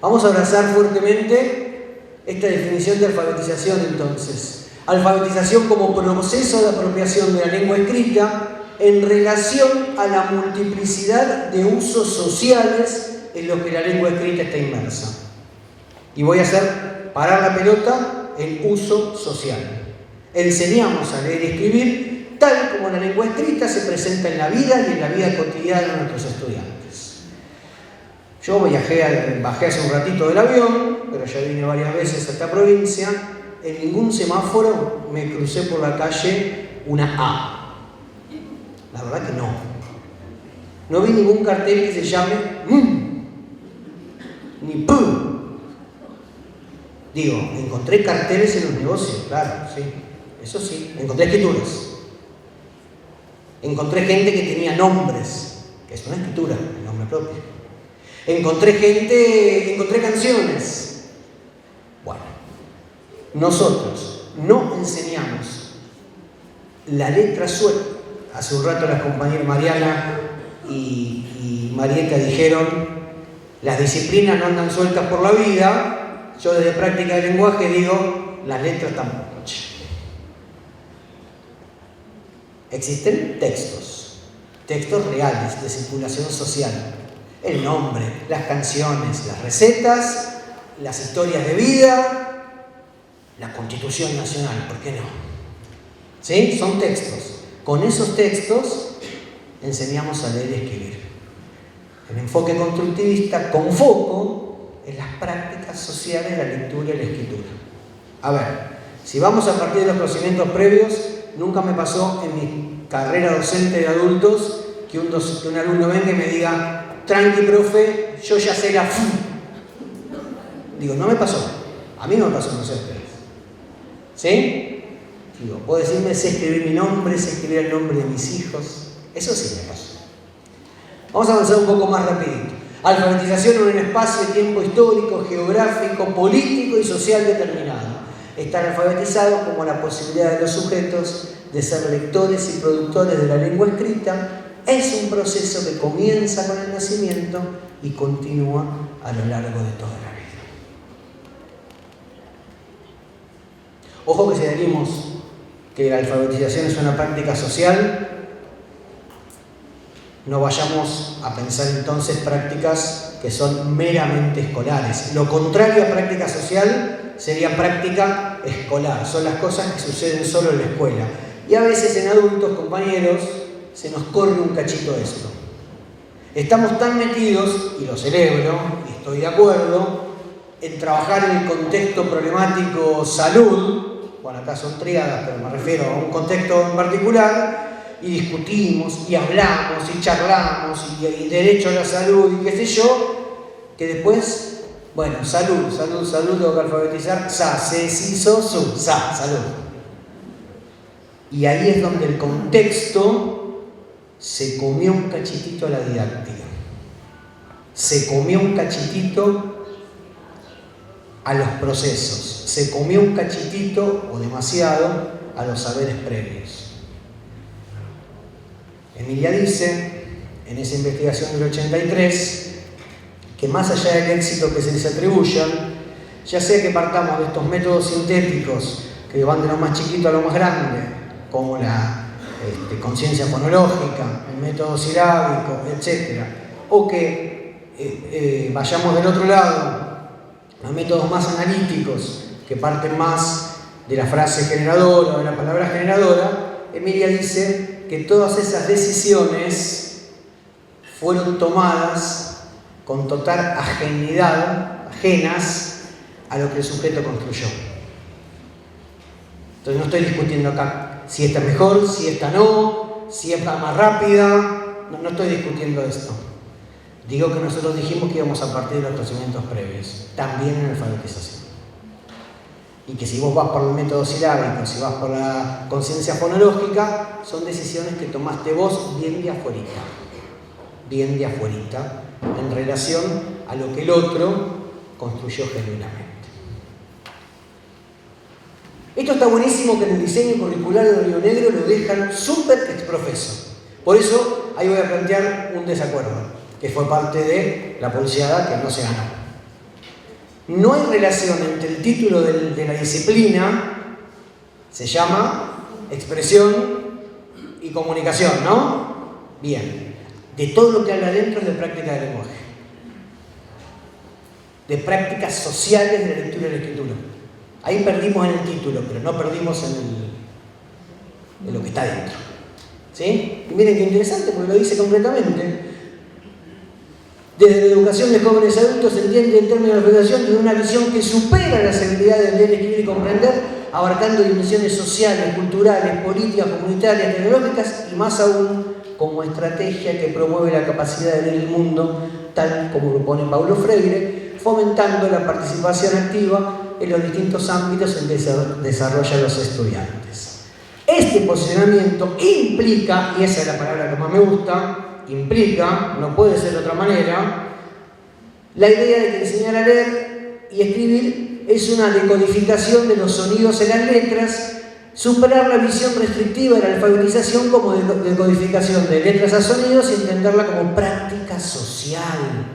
Speaker 1: Vamos a abrazar fuertemente esta definición de alfabetización entonces. Alfabetización como proceso de apropiación de la lengua escrita en relación a la multiplicidad de usos sociales en los que la lengua escrita está inmersa. Y voy a hacer parar la pelota en uso social. Enseñamos a leer y escribir tal como la lengua escrita se presenta en la vida y en la vida cotidiana de nuestros estudiantes. Yo bajé hace un ratito del avión, pero ya vine varias veces a esta provincia. En ningún semáforo me crucé por la calle una A. La verdad que no. No vi ningún cartel que se llame ni P. Digo, encontré carteles en los negocios, claro, sí. Eso sí. Encontré escrituras. Encontré gente que tenía nombres, que es una escritura, el nombre propio. Encontré canciones. Bueno, nosotros no enseñamos la letra suelta. Hace un rato las compañeras Mariana y Marieta dijeron, las disciplinas no andan sueltas por la vida. Yo desde práctica de lenguaje digo, las letras tampoco. Existen textos reales de circulación social. El nombre, las canciones, las recetas, las historias de vida, la Constitución Nacional, ¿por qué no? ¿Sí? Son textos. Con esos textos enseñamos a leer y escribir. El enfoque constructivista con foco en las prácticas sociales de la lectura y la escritura. A ver, si vamos a partir de los conocimientos previos, nunca me pasó en mi carrera docente de adultos que un alumno venga y me diga, tranqui, profe, yo ya sé la F. Digo, no me pasó. A mí no me pasó, no sé ustedes. ¿Sí? Digo, puedo decirme, sé escribir mi nombre, sé escribir el nombre de mis hijos. Eso sí me pasó. Vamos a avanzar un poco más rapidito. Alfabetización en un espacio de tiempo histórico, geográfico, político y social determinado. Estar alfabetizado como la posibilidad de los sujetos de ser lectores y productores de la lengua escrita es un proceso que comienza con el nacimiento y continúa a lo largo de toda la vida. Ojo que si decimos que la alfabetización es una práctica social, no vayamos a pensar entonces prácticas que son meramente escolares. Lo contrario a práctica social sería práctica escolar. Son las cosas que suceden solo en la escuela. Y a veces en adultos, compañeros, se nos corre un cachito esto. Estamos tan metidos, y lo celebro, y estoy de acuerdo, en trabajar en el contexto problemático salud, bueno, acá son triadas, pero me refiero a un contexto en particular, y discutimos, y hablamos, y charlamos, y derecho a la salud, y qué sé yo, que después, bueno, salud, tengo que alfabetizar, salud. Y ahí es donde el contexto se comió un cachitito a la didáctica. Se comió un cachitito a los procesos. Se comió un cachitito, o demasiado, a los saberes previos. Emilia dice, en esa investigación del 83, que más allá del éxito que se les atribuyan, ya sea que partamos de estos métodos sintéticos que van de lo más chiquito a lo más grande, como la conciencia fonológica, el método silábico, etc., o que vayamos del otro lado a métodos más analíticos que parten más de la frase generadora o de la palabra generadora, Emilia dice que todas esas decisiones fueron tomadas con total ajenidad, ajenas a lo que el sujeto construyó. Entonces no estoy discutiendo acá si esta es mejor, si esta no, si esta más rápida, no estoy discutiendo esto. Digo que nosotros dijimos que íbamos a partir de los conocimientos previos, también en la alfabetización. Y que si vos vas por el método silábico, si vas por la conciencia fonológica, son decisiones que tomaste vos bien de afuerita, en relación a lo que el otro construyó genuinamente. Esto está buenísimo, que en el diseño curricular de Río Negro lo dejan súper exprofeso. Por eso ahí voy a plantear un desacuerdo, que fue parte de la pulseada que no se ganó. No hay relación entre el título de la disciplina, se llama expresión y comunicación, ¿no? Bien. De todo lo que habla adentro es de práctica de lenguaje, de prácticas sociales de la lectura y la escritura. Ahí perdimos en el título, pero no perdimos en lo que está dentro. ¿Sí? Y miren qué interesante, porque lo dice concretamente. Desde la educación de jóvenes adultos se entiende el término de la federación de una visión que supera las habilidades de leer, escribir y comprender, abarcando dimensiones sociales, culturales, políticas, comunitarias, tecnológicas y más aún como estrategia que promueve la capacidad de leer el mundo, tal como lo pone Paulo Freire, fomentando la participación activa en los distintos ámbitos en que se desarrollan los estudiantes. Este posicionamiento implica, y esa es la palabra que más me gusta, implica, no puede ser de otra manera, la idea de que enseñar a leer y escribir es una decodificación de los sonidos en las letras, superar la visión restrictiva de la alfabetización como decodificación de letras a sonidos y entenderla como práctica social.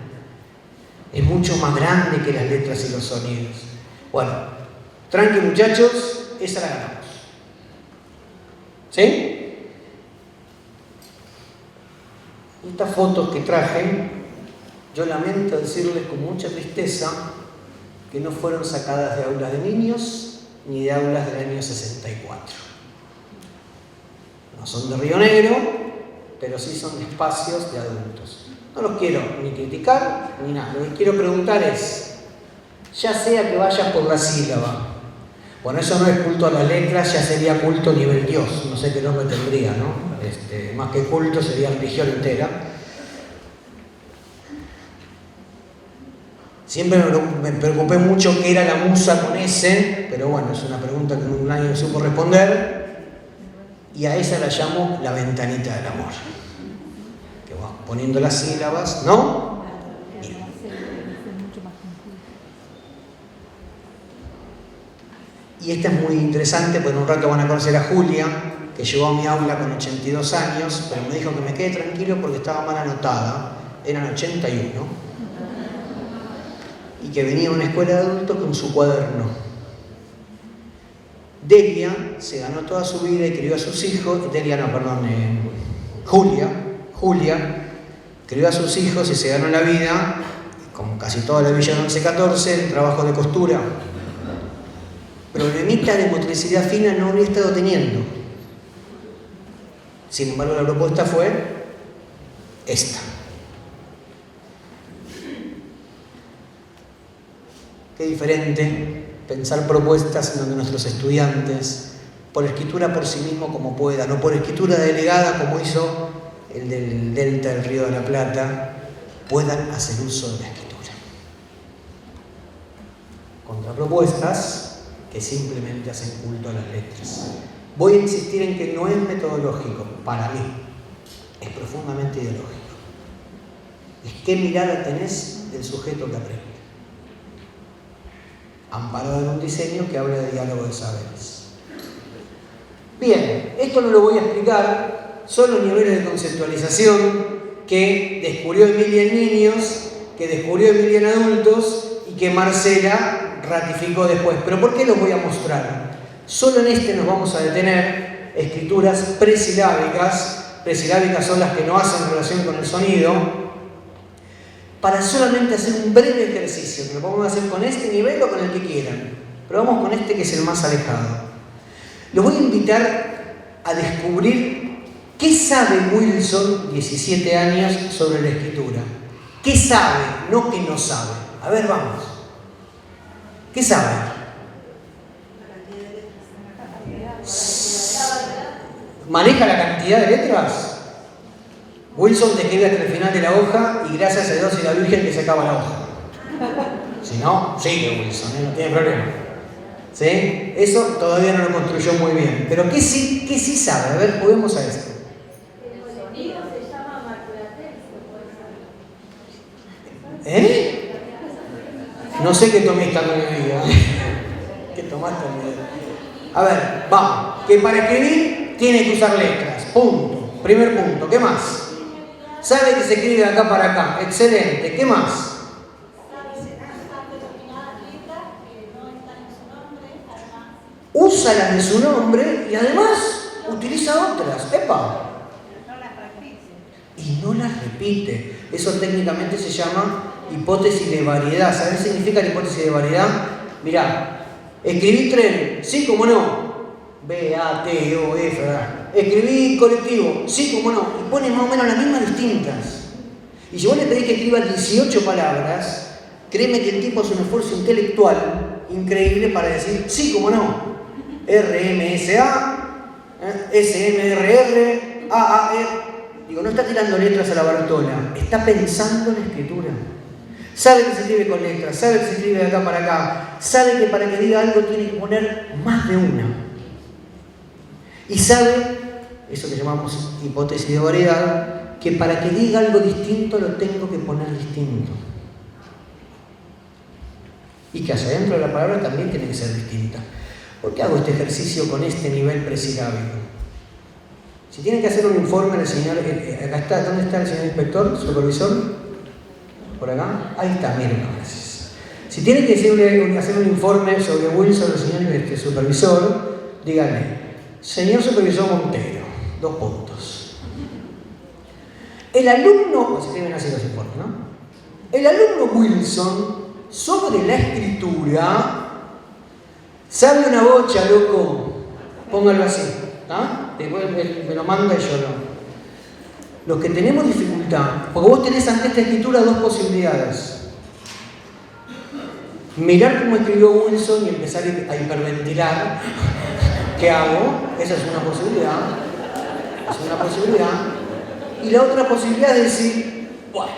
Speaker 1: Es mucho más grande que las letras y los sonidos. Bueno, tranqui muchachos, esa la ganamos. ¿Sí? Estas fotos que traje, yo lamento decirles con mucha tristeza que no fueron sacadas de aulas de niños ni de aulas del año 64. No son de Río Negro, pero sí son de espacios de adultos. No los quiero ni criticar ni nada. Lo que quiero preguntar es, ya sea que vayas por la sílaba, bueno, eso no es culto a las letras, ya sería culto nivel Dios, no sé qué nombre tendría, ¿no? Más que culto sería religión entera. Siempre me preocupé mucho qué era la musa con S, pero bueno, es una pregunta que nadie me supo responder, y a esa la llamo la ventanita del amor. Que vas poniendo las sílabas, ¿no? Bien. Y esta es muy interesante, porque en un rato van a conocer a Julia, que llegó a mi aula con 82 años, pero me dijo que me quede tranquilo porque estaba mal anotada, eran 81. Y que venía a una escuela de adultos con su cuaderno. Delia se ganó toda su vida y crió a sus hijos. Julia crió a sus hijos y se ganó la vida, como casi toda la Villa 11-14, en trabajo de costura. Problemita de motricidad fina no habría estado teniendo. Sin embargo, la propuesta fue esta. Qué diferente pensar propuestas en donde nuestros estudiantes, por escritura por sí mismos como puedan, o por escritura delegada como hizo el del Delta del Río de la Plata, puedan hacer uso de la escritura. Contrapropuestas que simplemente hacen culto a las letras. Voy a insistir en que no es metodológico, para mí, es profundamente ideológico. Es qué mirada tenés del sujeto que aprende, amparado en un diseño que habla de diálogo de saberes. Bien, esto no lo voy a explicar, son los niveles de conceptualización que descubrió Emilia en niños, que descubrió Emilia en adultos y que Marcela ratificó después. ¿Pero por qué los voy a mostrar? Solo en este nos vamos a detener. Escrituras presilábicas. Presilábicas son las que no hacen relación con el sonido, para solamente hacer un breve ejercicio, que lo podemos hacer con este nivel o con el que quieran, pero vamos con este que es el más alejado. Los voy a invitar a descubrir qué sabe Wilson, 17 años, sobre la escritura. ¿Qué sabe? No que no sabe. A ver, vamos. ¿Qué sabe? ¿Maneja la cantidad de letras? Wilson te escribe hasta el final de la hoja y gracias a Dios y la Virgen que se acaba la hoja. Si no, sigue Wilson, no tiene problema. ¿Sí? Eso todavía no lo construyó muy bien. Pero ¿qué sí sabe? A ver, juguemos a esto.
Speaker 4: El sonido se llama maculatense.
Speaker 1: ¿Eh? No sé qué tomé esta mediodía. ¿Qué tomaste al mediodía? A ver, vamos. Que para escribir tiene que usar letras. Punto. Primer punto. ¿Qué más? Sabe que se escribe de acá para acá. Excelente. ¿Qué más? Usa las de su nombre y además utiliza otras. ¡Epa! Y no las repite. Eso técnicamente se llama hipótesis de variedad. ¿Sabes qué significa la hipótesis de variedad? Mirá, escribí tren, sí, cómo no. B, A, T, O, F, ¿verdad? Escribí colectivo, sí, cómo no. Y pone más o menos las mismas distintas. Y si vos le pedís que escriba 18 palabras, créeme que el tipo hace un esfuerzo intelectual increíble para decir sí, cómo no. RMSA, SMRR, AAR. Digo, no está tirando letras a la Bartola, está pensando en la escritura. Sabe que se escribe con letras, sabe que se escribe de acá para acá, sabe que para que diga algo tiene que poner más de una. Y sabe, eso que llamamos hipótesis de variedad, que para que diga algo distinto lo tengo que poner distinto. Y que hacia adentro de la palabra también tiene que ser distinta. ¿Por qué hago este ejercicio con este nivel presilábico? Si tiene que hacer un informe el señor, acá está, ¿dónde está el señor inspector, supervisor? ¿Por acá? Ahí está, miren, gracias. Si tiene que hacer un informe sobre Wilson, el señor supervisor, díganle, señor supervisor Montero, 2 puntos. El alumno, se escriben así los informes, ¿no? El alumno Wilson, sobre la escritura, sabe una bocha, loco, póngalo así, ¿ah? Después me lo manda y yo no. Los que tenemos dificultad, porque vos tenés ante esta escritura 2 posibilidades. Mirar cómo escribió Wilson y empezar a hiperventilar. ¿Qué hago? Esa es una posibilidad. Es una posibilidad. Y la otra posibilidad es decir, bueno,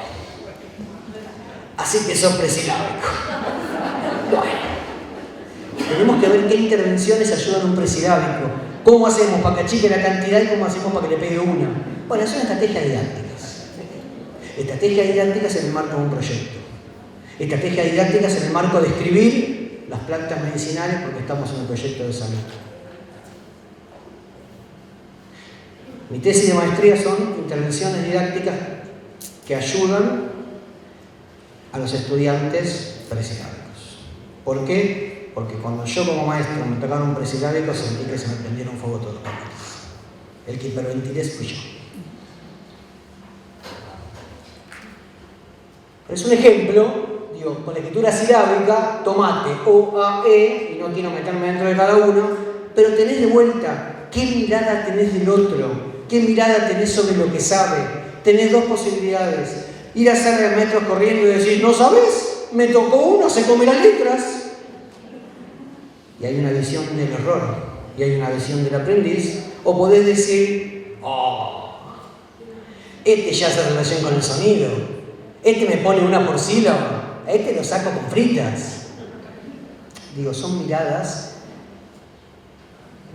Speaker 1: así que sos presilábico. Bueno, tenemos que ver qué intervenciones ayudan a un presilábico. ¿Cómo hacemos para que achique la cantidad y cómo hacemos para que le pegue una? Bueno, son estrategias didácticas. Estrategias didácticas en el marco de un proyecto. Estrategias didácticas en el marco de escribir las plantas medicinales porque estamos en un proyecto de salud. Mi tesis de maestría son intervenciones didácticas que ayudan a los estudiantes presilábicos. ¿Por qué? Porque cuando yo como maestro me tocaron un presilábico sentí que se me prendieron fuego todos los papeles. El que hiperventilé fui yo. Es un ejemplo, digo, con la escritura silábica, tomate, O, A, E, y no quiero meterme dentro de cada uno, pero tenés de vuelta qué mirada tenés del otro, qué mirada tenés sobre lo que sabe. Tenés 2 posibilidades. Ir a hacerle metros corriendo y decir, ¿no sabes? Me tocó uno, se come las letras. Y hay una visión del error, y hay una visión del aprendiz. O podés decir, oh, este ya hace relación con el sonido, este me pone una por sílaba, a este lo saco con fritas. Digo, son miradas.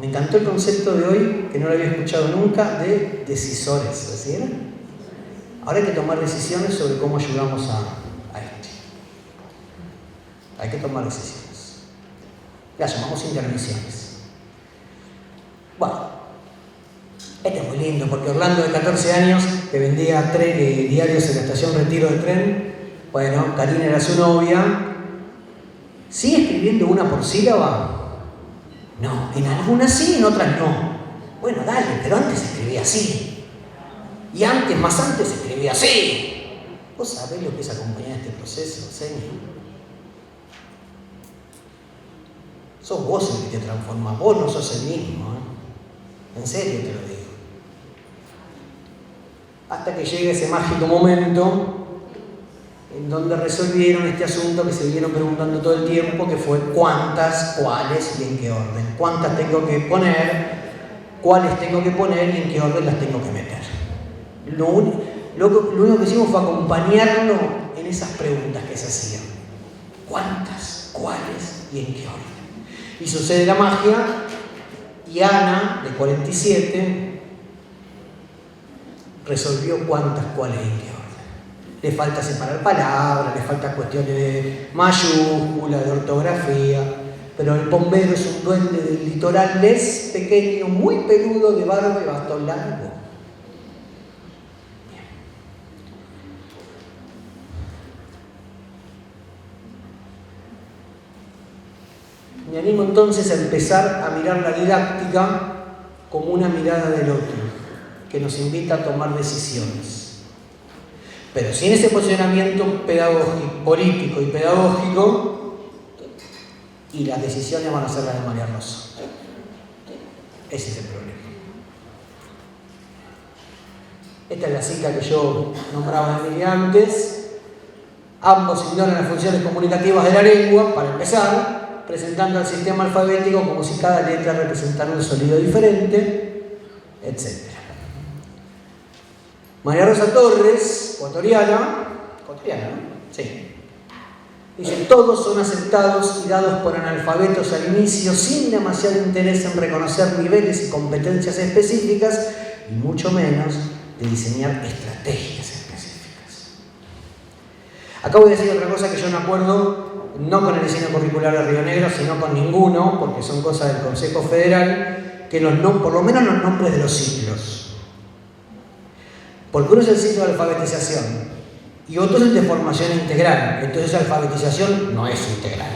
Speaker 1: Me encantó el concepto de hoy, que no lo había escuchado nunca, de decisores, ¿sí? Ahora hay que tomar decisiones sobre cómo ayudamos a esto. Hay que tomar decisiones. Las llamamos intervenciones. Bueno, esto es muy lindo, porque Orlando, de 14 años, que vendía diarios en la estación Retiro de tren, bueno, Karina era su novia, ¿sigue escribiendo una por sílaba? No, en algunas sí, en otras no. Bueno, dale, pero antes se escribía así. Y antes, más antes, se escribía así. ¿Vos sabés lo que es acompañar este proceso, señor? Sos vos el que te transformás, vos no sos el mismo, ¿eh? En serio te lo digo. Hasta que llegue ese mágico momento en donde resolvieron este asunto que se vinieron preguntando todo el tiempo, que fue cuántas, cuáles y en qué orden. Cuántas tengo que poner, cuáles tengo que poner y en qué orden las tengo que meter. Lo único que hicimos fue acompañarlo en esas preguntas que se hacían. ¿Cuántas, cuáles y en qué orden? Y sucede la magia, y Ana, de 47, resolvió cuántas, cuáles y en qué orden. Le falta separar palabras, le falta cuestiones de mayúscula, de ortografía, pero el bombero es un duende del litoral les pequeño, muy peludo, de barba y bastón largo. Me animo entonces a empezar a mirar la didáctica como una mirada del otro, que nos invita a tomar decisiones. Pero sin ese posicionamiento pedagógico, político y pedagógico, y las decisiones van a ser las de María Rosa. Ese es el problema. Esta es la cita que yo nombraba a Emilia antes. Ambos ignoran las funciones comunicativas de la lengua, para empezar, presentando al sistema alfabético como si cada letra representara un sonido diferente, etc. María Rosa Torres, ecuatoriana, ¿no? Sí. Dice, todos son aceptados y dados por analfabetos al inicio sin demasiado interés en reconocer niveles y competencias específicas y mucho menos de diseñar estrategias específicas. Acá voy a decir otra cosa que yo no acuerdo, no con el diseño curricular de Río Negro, sino con ninguno, porque son cosas del Consejo Federal, que por lo menos los nombres de los ciclos. Porque uno es el ciclo de alfabetización y otro es el de formación integral. Entonces la alfabetización no es integral.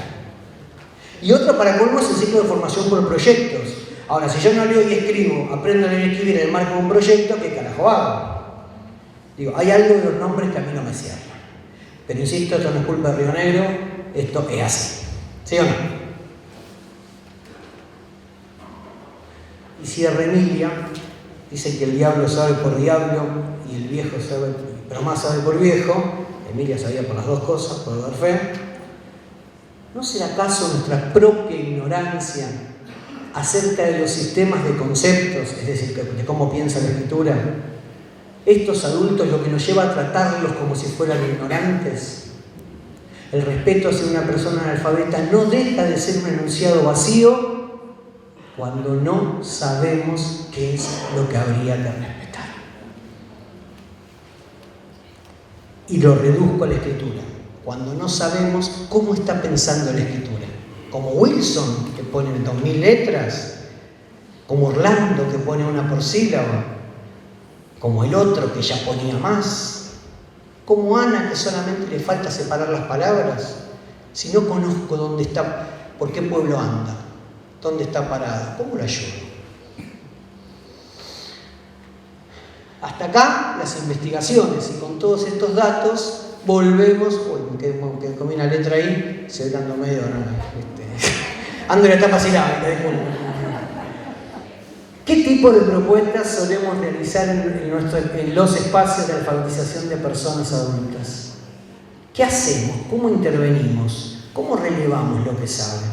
Speaker 1: Y otro, para colmo, es el ciclo de formación por proyectos. Ahora, si yo no leo y escribo, aprendo a leer y escribir en el marco de un proyecto, ¿qué carajo hago? Digo, hay algo de los nombres que a mí no me cierran. Pero insisto, esto no es culpa de Río Negro, esto es así. ¿Sí o no? Y cierra Emilia, dice que el diablo sabe por diablo y el viejo sabe, pero más sabe por viejo. Emilia sabía por las dos cosas, puedo dar fe. ¿No será acaso nuestra propia ignorancia acerca de los sistemas de conceptos, es decir, de cómo piensa la escritura? Estos adultos lo que nos lleva a tratarlos como si fueran ignorantes. El respeto hacia una persona analfabeta no deja de ser un enunciado vacío cuando no sabemos qué es lo que habría que respetar. Y lo reduzco a la escritura. Cuando no sabemos cómo está pensando la escritura. Como Wilson, que pone 2000 letras. Como Orlando, que pone una por sílaba. Como el otro, que ya ponía más. Como Ana, que solamente le falta separar las palabras. Si no conozco dónde está, por qué pueblo anda, dónde está parado, ¿cómo lo ayudo? Hasta acá las investigaciones, y con todos estos datos volvemos. Uy, me comí una letra ahí, se ve dando medio, ¿no? Ando en la etapa silábica, disculpen. ¿Qué tipo de propuestas solemos realizar en los espacios de alfabetización de personas adultas? ¿Qué hacemos? ¿Cómo intervenimos? ¿Cómo relevamos lo que saben?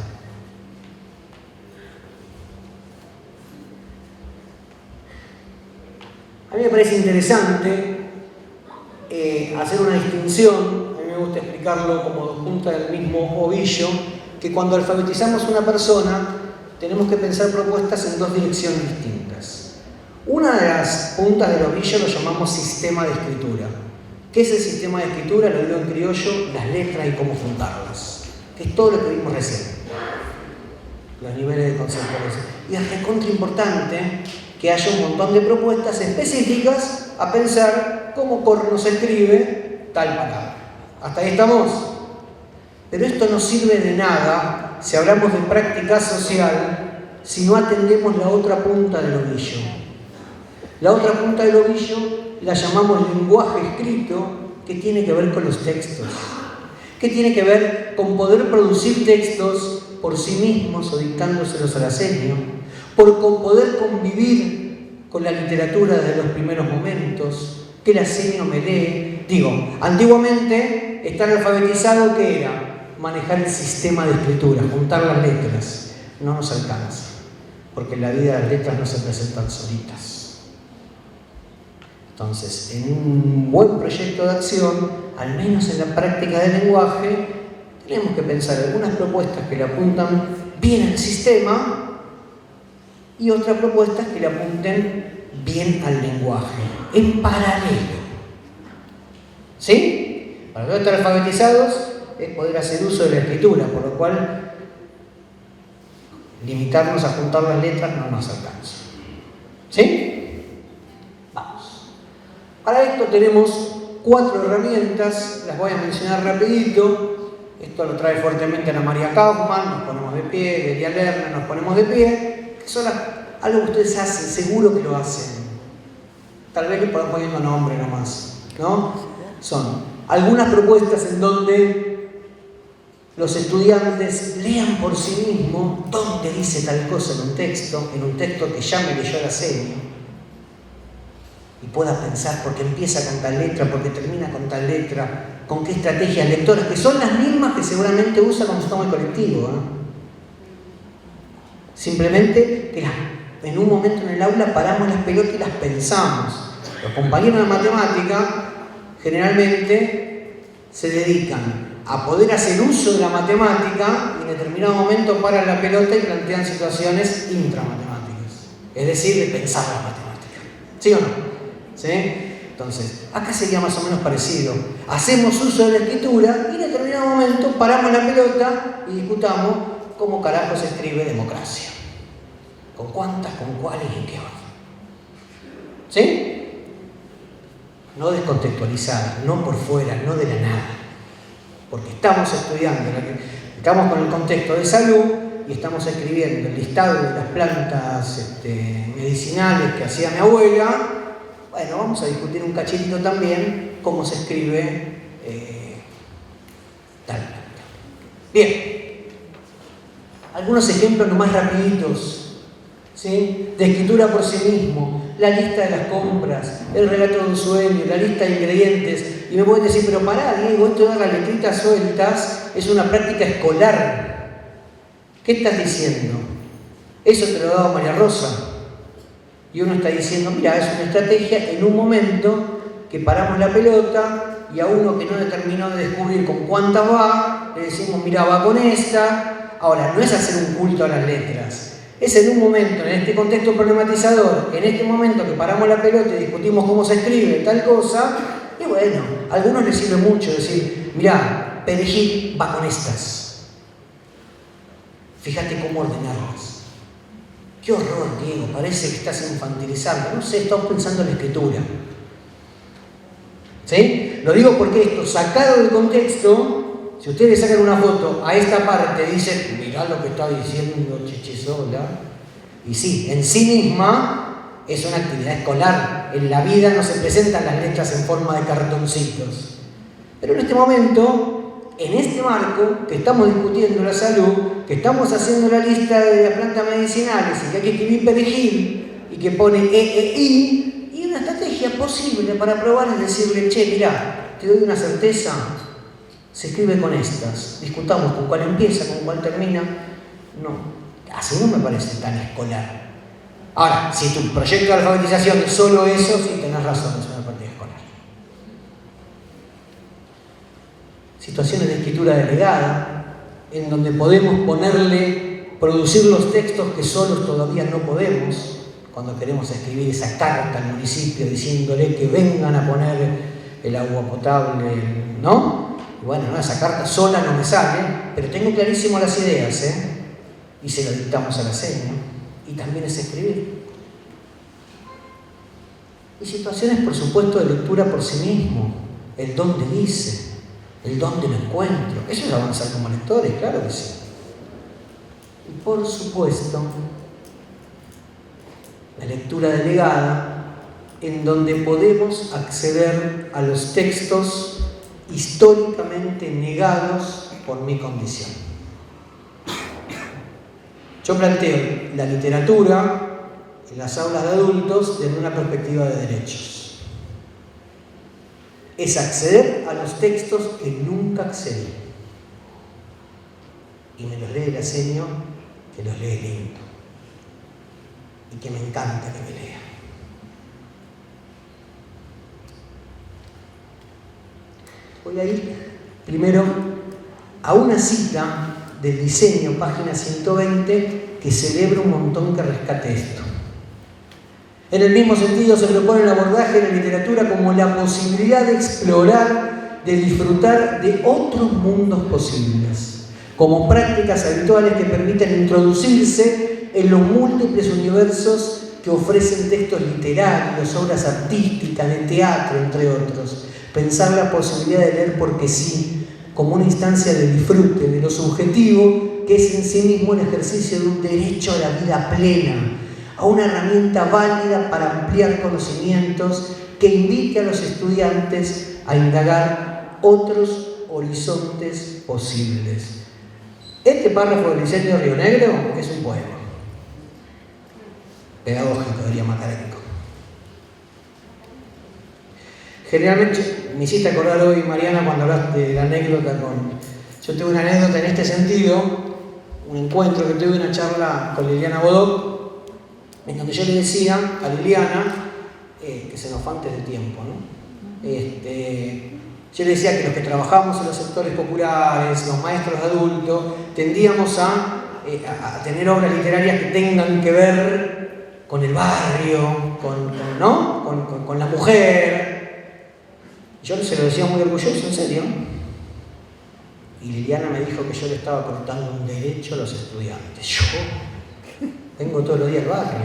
Speaker 1: A mí me parece interesante hacer una distinción, a mí me gusta explicarlo como dos puntas del mismo ovillo, que cuando alfabetizamos a una persona tenemos que pensar propuestas en dos direcciones distintas. Una de las puntas del ovillo lo llamamos sistema de escritura. ¿Qué es el sistema de escritura? Lo digo en criollo, las letras y cómo juntarlas, que es todo lo que vimos recién, los niveles de concepto. Y es recontra importante que haya un montón de propuestas específicas a pensar cómo se escribe tal palabra. ¿Hasta ahí estamos? Pero esto no sirve de nada si hablamos de práctica social si no atendemos la otra punta del ovillo. La otra punta del ovillo la llamamos lenguaje escrito, que tiene que ver con los textos, que tiene que ver con poder producir textos por sí mismos o dictándoselos a la seño, con poder convivir con la literatura desde los primeros momentos, que la seño me lee. Digo, antiguamente estar alfabetizado, ¿qué era? Manejar el sistema de escritura, juntar las letras. No nos alcanza, porque en la vida las letras no se presentan solitas. Entonces, en un buen proyecto de acción, al menos en la práctica del lenguaje, tenemos que pensar algunas propuestas que le apuntan bien al sistema y otras propuestas que le apunten bien al lenguaje, en paralelo. ¿Sí? Para no estar alfabetizados es poder hacer uso de la escritura, por lo cual limitarnos a juntar las letras no nos alcanza. ¿Sí? Vamos. Para esto tenemos 4 herramientas, las voy a mencionar rapidito. Esto lo trae fuertemente Ana María Kaufman, nos ponemos de pie, Delia Lerner, nos ponemos de pie, que son algo que ustedes hacen, seguro que lo hacen. Tal vez le podamos poniendo nombre nomás, ¿no? Son algunas propuestas en donde los estudiantes lean por sí mismos dónde dice tal cosa en un texto que ya me leyó la serie, y pueda pensar por qué empieza con tal letra, por qué termina con tal letra, con qué estrategias lectoras, que son las mismas que seguramente usa cuando estamos en colectivo, ¿no? Simplemente que en un momento en el aula paramos las pelotas y las pensamos. Los compañeros de matemática generalmente se dedican a poder hacer uso de la matemática y en determinado momento paran la pelota y plantean situaciones intramatemáticas, es decir, de pensar la matemática. ¿Sí o no? ¿Sí? Entonces, acá sería más o menos parecido. Hacemos uso de la escritura y en determinado momento paramos la pelota y discutamos cómo carajo se escribe democracia. ¿Con cuántas, con cuáles y en qué orden? ¿Sí? No descontextualizada, no por fuera, no de la nada. Porque estamos estudiando, estamos con el contexto de salud y estamos escribiendo el listado de las plantas medicinales que hacía mi abuela. Bueno, vamos a discutir un cachitito también cómo se escribe tal planta. Bien, algunos ejemplos nomás rapiditos, ¿sí? De escritura por sí mismo, la lista de las compras, el relato de un sueño, la lista de ingredientes. Y me pueden decir, pero pará, Diego, esto de las letritas sueltas es una práctica escolar. ¿Qué estás diciendo? Eso te lo ha dado María Rosa. Y uno está diciendo, mira, es una estrategia en un momento que paramos la pelota y a uno que no terminó de descubrir con cuántas va, le decimos, mira, va con esta. Ahora, no es hacer un culto a las letras. Es en un momento, en este contexto problematizador, en este momento que paramos la pelota y discutimos cómo se escribe tal cosa, y bueno, a algunos les sirve mucho decir, mirá, perejil va con estas. Fíjate cómo ordenarlas. Qué horror, Diego, parece que estás infantilizando. No sé, estamos pensando en la escritura. ¿Sí? Lo digo porque esto, sacado del contexto, si ustedes le sacan una foto a esta parte, dicen, mirá lo que está diciendo Chichisola. Y sí, en sí misma es una actividad escolar. En la vida no se presentan las letras en forma de cartoncitos. Pero en este momento, en este marco, que estamos discutiendo la salud, que estamos haciendo la lista de las plantas medicinales y que hay que escribir perejil y que pone EEI, y una estrategia posible para probar es decirle, che, mirá, te doy una certeza, se escribe con estas, discutamos con cuál empieza, con cuál termina. No, así no me parece tan escolar. Ahora, si tu proyecto de alfabetización es solo eso, sí, tenés razón, es una práctica escolar. Situaciones de escritura delegada, en donde podemos producir los textos que solos todavía no podemos, cuando queremos escribir esa carta al municipio diciéndole que vengan a poner el agua potable, ¿no? Y bueno, no, esa carta sola no me sale, pero tengo clarísimo las ideas, y se lo dictamos a la seña, y también es escribir. Y situaciones, por supuesto, de lectura por sí mismo, el dónde dice, el dónde lo encuentro. Eso es avanzar como lectores, claro que sí. Y por supuesto, la lectura delegada, en donde podemos acceder a los textos históricamente negados por mi condición. Yo planteo la literatura en las aulas de adultos desde una perspectiva de derechos. Es acceder a los textos que nunca accedí. Y me los lee la seño, que los lee lindo. Y que me encanta que me lea. Voy a ir primero a una cita del diseño, página 120, que celebra un montón que rescate esto. En el mismo sentido se propone el abordaje de la literatura como la posibilidad de explorar de disfrutar de otros mundos posibles, como prácticas habituales que permiten introducirse en los múltiples universos que ofrecen textos literarios, obras artísticas, de teatro, entre otros. Pensar la posibilidad de leer porque sí, como una instancia de disfrute de lo subjetivo, que es en sí mismo el ejercicio de un derecho a la vida plena, a una herramienta válida para ampliar conocimientos que invite a los estudiantes a indagar otros horizontes posibles. Este párrafo del Licenio Río Negro es un poema pedagógico, diría Macarenco. Generalmente me hiciste acordar hoy, Mariana, cuando hablaste de la anécdota yo tuve una anécdota en este sentido, un encuentro que tuve, una charla con Liliana Bodoc, en donde yo le decía a Liliana, que se nos fue antes de tiempo, ¿no? Yo le decía que los que trabajamos en los sectores populares, los maestros de adultos, tendíamos a tener obras literarias que tengan que ver con el barrio, con la mujer. Yo se lo decía muy orgulloso, en serio. Y Liliana me dijo que yo le estaba cortando un derecho a los estudiantes. Yo vengo todos los días al barrio.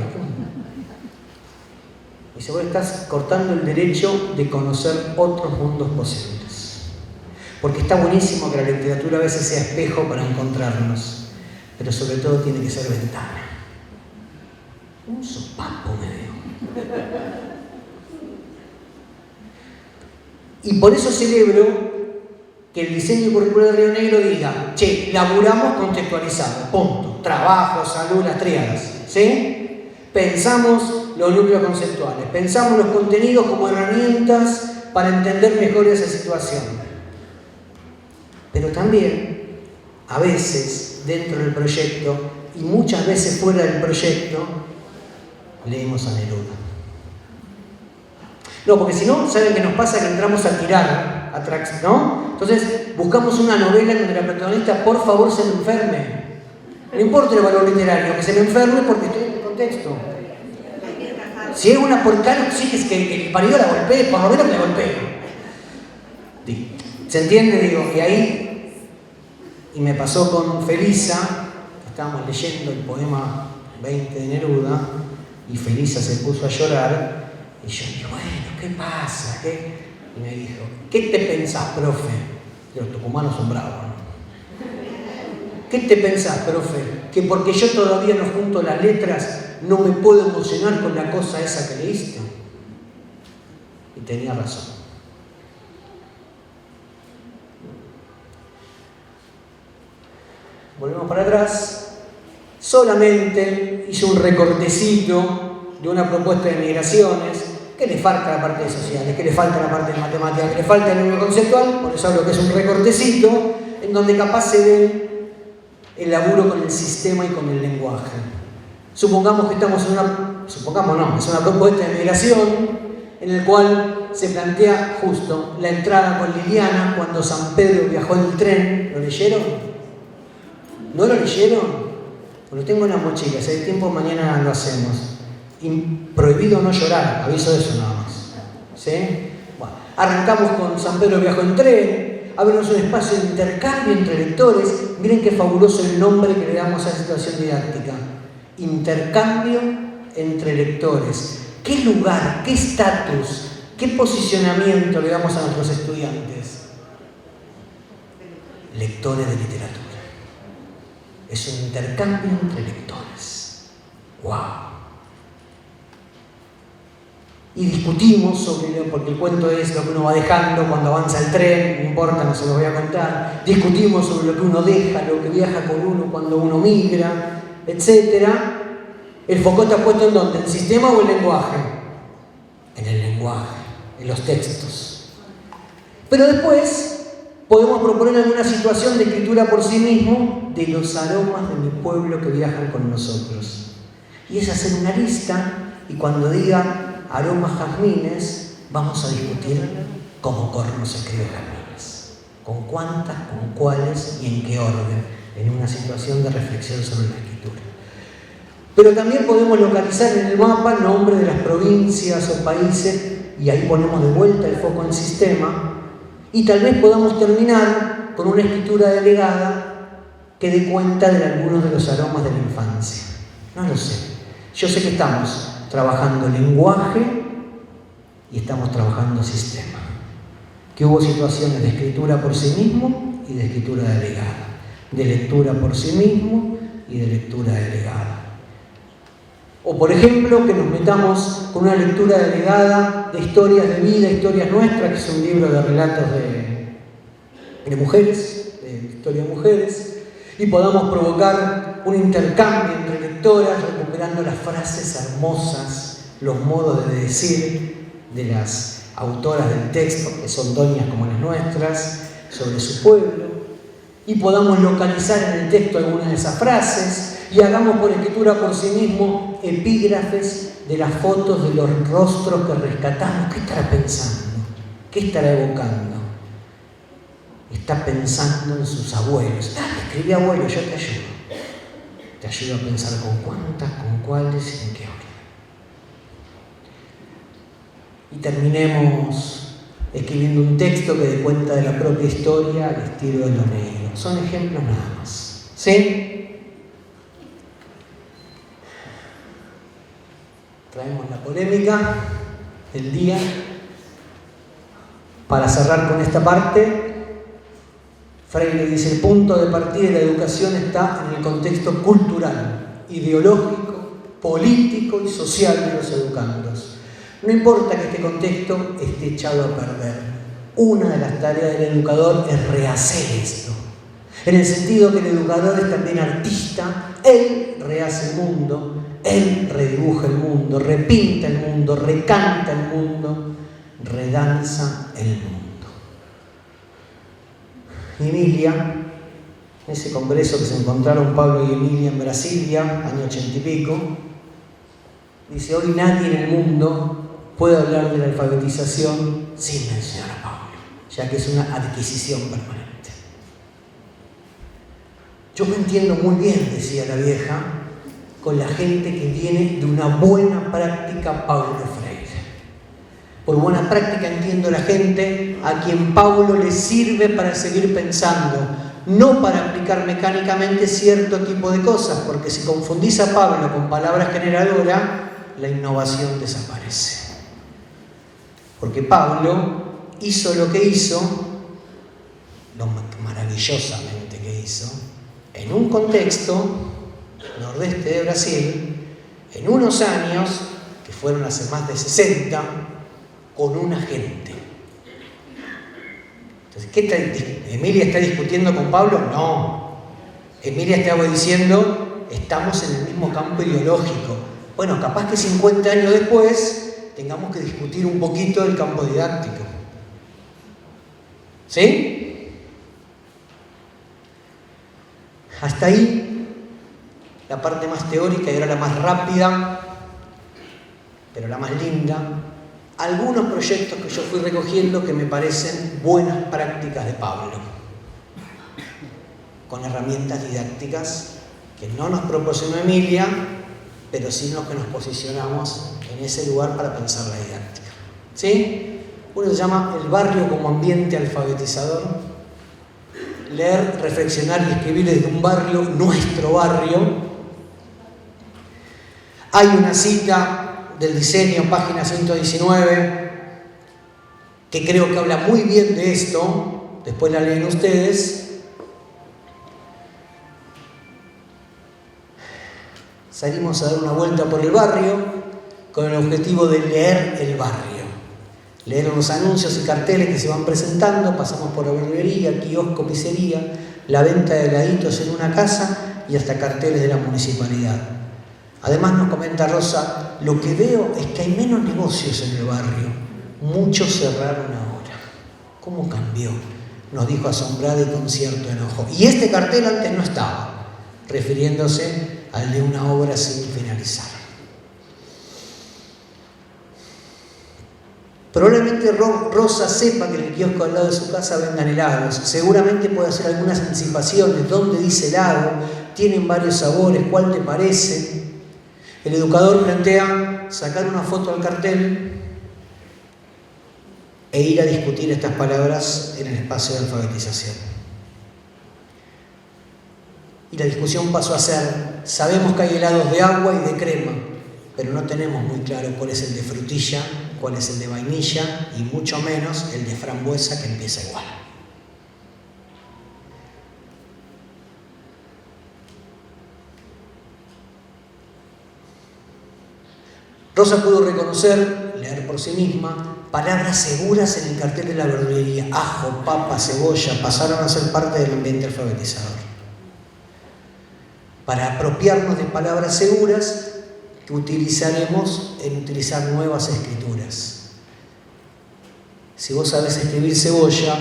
Speaker 1: Me dice, vos estás cortando el derecho de conocer otros mundos posibles. Porque está buenísimo que la literatura a veces sea espejo para encontrarnos, pero sobre todo tiene que ser ventana. Un sopapo me dio. Y por eso celebro que el diseño curricular de Río Negro diga, che, laburamos contextualizado, punto. Trabajo, salud, las tríadas, ¿sí? Pensamos los núcleos conceptuales, pensamos los contenidos como herramientas para entender mejor esa situación. Pero también, a veces, dentro del proyecto, y muchas veces fuera del proyecto, leemos a Neruda. No, porque si no, ¿saben qué nos pasa? Que entramos a tirar, ¿no? Entonces, buscamos una novela donde la protagonista, por favor, se me enferme. No importa el valor literario, que se me enferme porque estoy en el contexto. Si es una porcana, sí, es que el parido la golpee, por lo menos que la golpee. ¿Se entiende? Digo, y ahí, y me pasó con Felisa, estábamos leyendo el poema 20 de Neruda, y Felisa se puso a llorar, y yo dije, bueno, ¿qué pasa? Y me dijo, ¿qué te pensás, profe? Los tucumanos son bravos, ¿no? ¿Qué te pensás, profe? Que porque yo todavía no junto las letras, no me puedo emocionar con la cosa esa que leíste. Y tenía razón. Volvemos para atrás. Solamente hice un recortecito de una propuesta de migraciones. ¿Qué le falta a la parte de sociales? ¿Qué le falta a la parte de matemáticas? ¿Qué le falta el núcleo conceptual? Por eso hablo que es un recortecito en donde capaz se ve el laburo con el sistema y con el lenguaje. Supongamos que estamos en es una propuesta de migración en el cual se plantea justo la entrada con Liliana cuando San Pedro viajó en el tren. ¿Lo leyeron? ¿No lo leyeron? Lo tengo en la mochila, si hay tiempo mañana lo hacemos. Y prohibido no llorar, aviso de eso nada más. ¿Sí? Bueno, arrancamos con San Pedro viajó en tren, abrimos un espacio de intercambio entre lectores. Miren qué fabuloso el nombre que le damos a esa situación didáctica. Intercambio entre lectores. ¿Qué lugar, qué estatus, qué posicionamiento le damos a nuestros estudiantes? Lectores de literatura. Es un intercambio entre lectores. ¡Wow! Y discutimos sobre porque el cuento es lo que uno va dejando cuando avanza el tren, no importa, no se lo voy a contar. Discutimos sobre lo que uno deja, lo que viaja con uno cuando uno migra, etc. ¿El foco está puesto en dónde? ¿En el sistema o el lenguaje? En el lenguaje, en los textos. Pero después podemos proponer alguna situación de escritura por sí mismo de los aromas de mi pueblo que viajan con nosotros. Y es hacer una lista, y cuando diga aromas jazmines, vamos a discutir cómo corno se escribe jazmines. Con cuántas, con cuáles y en qué orden, en una situación de reflexión sobre la escritura. Pero también podemos localizar en el mapa el nombre de las provincias o países, y ahí ponemos de vuelta el foco en sistema, Y tal vez podamos terminar con una escritura delegada que dé cuenta de algunos de los aromas de la infancia. No lo sé. Yo sé que estamos trabajando lenguaje y estamos trabajando sistema. Que hubo situaciones de escritura por sí mismo y de escritura delegada. De lectura por sí mismo y de lectura delegada. O por ejemplo, que nos metamos con una lectura delegada de historias de vida, historias nuestras, que es un libro de relatos de mujeres, de historia de mujeres, y podamos provocar un intercambio entre lectoras, recuperando las frases hermosas, los modos de decir de las autoras del texto, que son doñas como las nuestras, sobre su pueblo, y podamos localizar en el texto algunas de esas frases, y hagamos por escritura por sí mismo epígrafes de las fotos de los rostros que rescatamos. ¿Qué estará pensando? ¿Qué estará evocando? Está pensando en sus abuelos. Escribí abuelo, yo te ayudo. Te ayudo a pensar con cuántas, con cuáles y en qué orden. Y terminemos escribiendo un texto que dé cuenta de la propia historia al estilo de lo negro. Son ejemplos nada más. ¿Sí? Traemos la polémica del día. Para cerrar con esta parte, Freire dice: el punto de partida de la educación está en el contexto cultural, ideológico, político y social de los educandos. No importa que este contexto esté echado a perder. Una de las tareas del educador es rehacer esto. En el sentido que el educador es también artista, él rehace el mundo, él redibuja el mundo, repinta el mundo, recanta el mundo, redanza el mundo. Emilia, en ese congreso que se encontraron Pablo y Emilia en Brasilia, año 80 y pico, dice: hoy nadie en el mundo puede hablar de la alfabetización sin mencionar a Pablo, ya que es una adquisición permanente. Yo me entiendo muy bien, decía la vieja, con la gente que viene de una buena práctica Paulo Freire. Por buena práctica entiendo la gente a quien Paulo le sirve para seguir pensando, no para aplicar mecánicamente cierto tipo de cosas, porque si confundís a Pablo con palabras generadoras, la innovación desaparece. Porque Pablo hizo lo que hizo, lo maravillosamente que hizo, en un contexto nordeste de Brasil, en unos años, que fueron hace más de 60, con una gente. Entonces, ¿Emilia está discutiendo con Pablo? No. Emilia estaba diciendo, estamos en el mismo campo ideológico. Bueno, capaz que 50 años después tengamos que discutir un poquito del campo didáctico. ¿Sí? Hasta ahí, la parte más teórica y era la más rápida, pero la más linda. Algunos proyectos que yo fui recogiendo que me parecen buenas prácticas de Pablo, con herramientas didácticas que no nos proporcionó Emilia, pero sí los que nos posicionamos en ese lugar para pensar la didáctica. ¿Sí? Uno se llama el barrio como ambiente alfabetizador. Leer, reflexionar y escribir desde un barrio, nuestro barrio. Hay una cita del diseño, página 119, que creo que habla muy bien de esto, después la leen ustedes. Salimos a dar una vuelta por el barrio con el objetivo de leer el barrio. Leer los anuncios y carteles que se van presentando, pasamos por la verdulería, kiosco, pizzería, la venta de heladitos en una casa y hasta carteles de la municipalidad. Además nos comenta Rosa, lo que veo es que hay menos negocios en el barrio, muchos cerraron ahora. ¿Cómo cambió? Nos dijo asombrada y con cierto enojo. Y este cartel antes no estaba, refiriéndose al de una obra sin finalizar. Probablemente Rosa sepa que en el kiosco al lado de su casa vendan helados. Seguramente puede hacer algunas anticipaciones. ¿Dónde dice helado? Tienen varios sabores. ¿Cuál te parece? El educador plantea sacar una foto al cartel e ir a discutir estas palabras en el espacio de alfabetización. Y la discusión pasó a ser, sabemos que hay helados de agua y de crema, pero no tenemos muy claro cuál es el de frutilla, cuál es el de vainilla y mucho menos el de frambuesa, que empieza igual. Rosa pudo reconocer, leer por sí misma, palabras seguras en el cartel de la verdulería. Ajo, papa, cebolla pasaron a ser parte del ambiente alfabetizador. Para apropiarnos de palabras seguras que utilizaremos en utilizar nuevas escrituras. Si vos sabés escribir cebolla,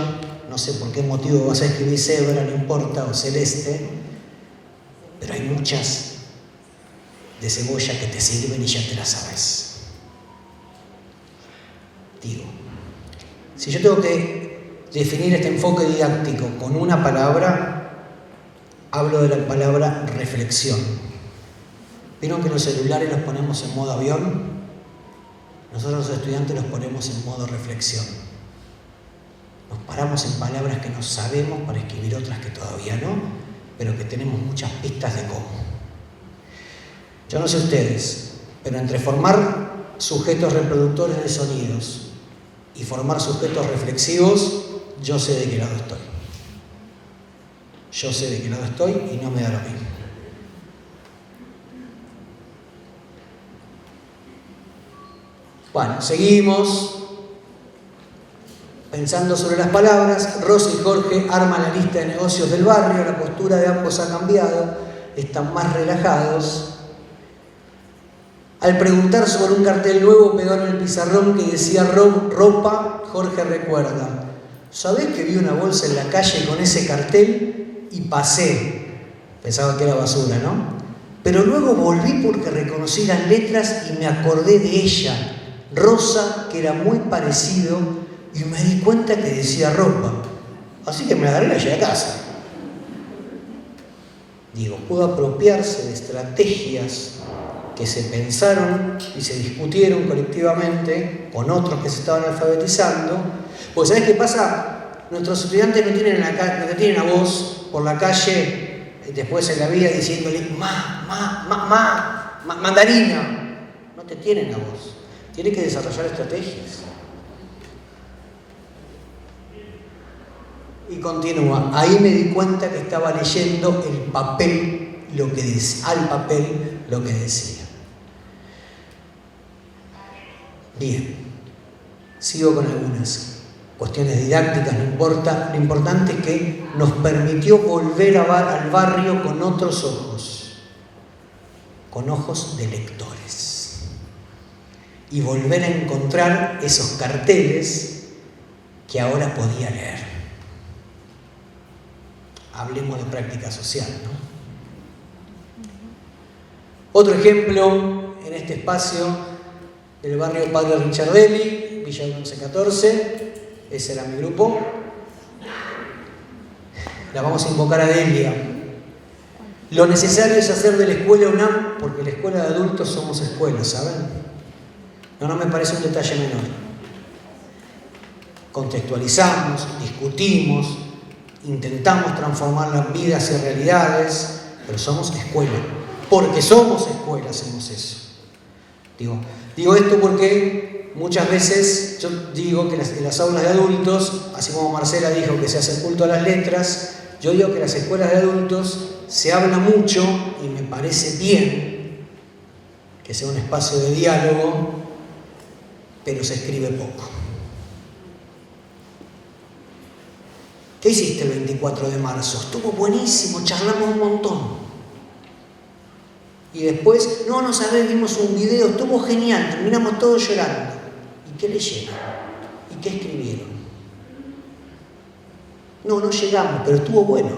Speaker 1: no sé por qué motivo vas a escribir cebra, no importa, o celeste, pero hay muchas de cebolla que te sirven y ya te las sabes. Digo, si yo tengo que definir este enfoque didáctico con una palabra, hablo de la palabra reflexión. ¿Vieron que los celulares los ponemos en modo avión? Nosotros los estudiantes los ponemos en modo reflexión. Nos paramos en palabras que no sabemos para escribir otras que todavía no, pero que tenemos muchas pistas de cómo. Yo no sé ustedes, pero entre formar sujetos reproductores de sonidos y formar sujetos reflexivos, yo sé de qué lado estoy. Yo sé de qué lado estoy y no me da lo mismo. Bueno, seguimos pensando sobre las palabras. Rosa y Jorge arman la lista de negocios del barrio, la postura de ambos ha cambiado, están más relajados. Al preguntar sobre un cartel nuevo pegado en el pizarrón que decía ropa, Jorge recuerda: ¿sabés que vi una bolsa en la calle con ese cartel y pasé? Pensaba que era basura, ¿no? Pero luego volví porque reconocí las letras y me acordé de ella, Rosa, que era muy parecido, y me di cuenta que decía ropa. Así que me agarré y la llevé a casa. Digo, pudo apropiarse de estrategias que se pensaron y se discutieron colectivamente con otros que se estaban alfabetizando. Pues ¿sabés qué pasa? Nuestros estudiantes no tienen a vos por la calle después en la vida diciéndole mandarina. No te tienen a vos. Tienen que desarrollar estrategias. Y continúa. Ahí me di cuenta que estaba leyendo el papel, lo que decía, al papel lo que decía. Bien, sigo con algunas cuestiones didácticas, no importa. Lo importante es que nos permitió volver al barrio con otros ojos, con ojos de lectores, y volver a encontrar esos carteles que ahora podía leer. Hablemos de práctica social, ¿no? Otro ejemplo en este espacio del barrio Padre Richardelli, Villa 1114, ese era mi grupo. La vamos a invocar a Delia. Lo necesario es hacer de la escuela UNAM, porque la escuela de adultos somos escuelas, ¿saben? No me parece un detalle menor. Contextualizamos, discutimos, intentamos transformar las vidas y realidades, pero somos escuela. Porque somos escuela hacemos eso. Digo esto porque muchas veces yo digo que en las aulas de adultos, así como Marcela dijo que se hace culto a las letras, yo digo que en las escuelas de adultos se habla mucho y me parece bien que sea un espacio de diálogo, pero se escribe poco. ¿Qué hiciste el 24 de marzo? Estuvo buenísimo, charlamos un montón. Y después, no sabés, vimos un video, estuvo genial, terminamos todos llorando. ¿Y qué leyeron? ¿Y qué escribieron? No llegamos, pero estuvo bueno.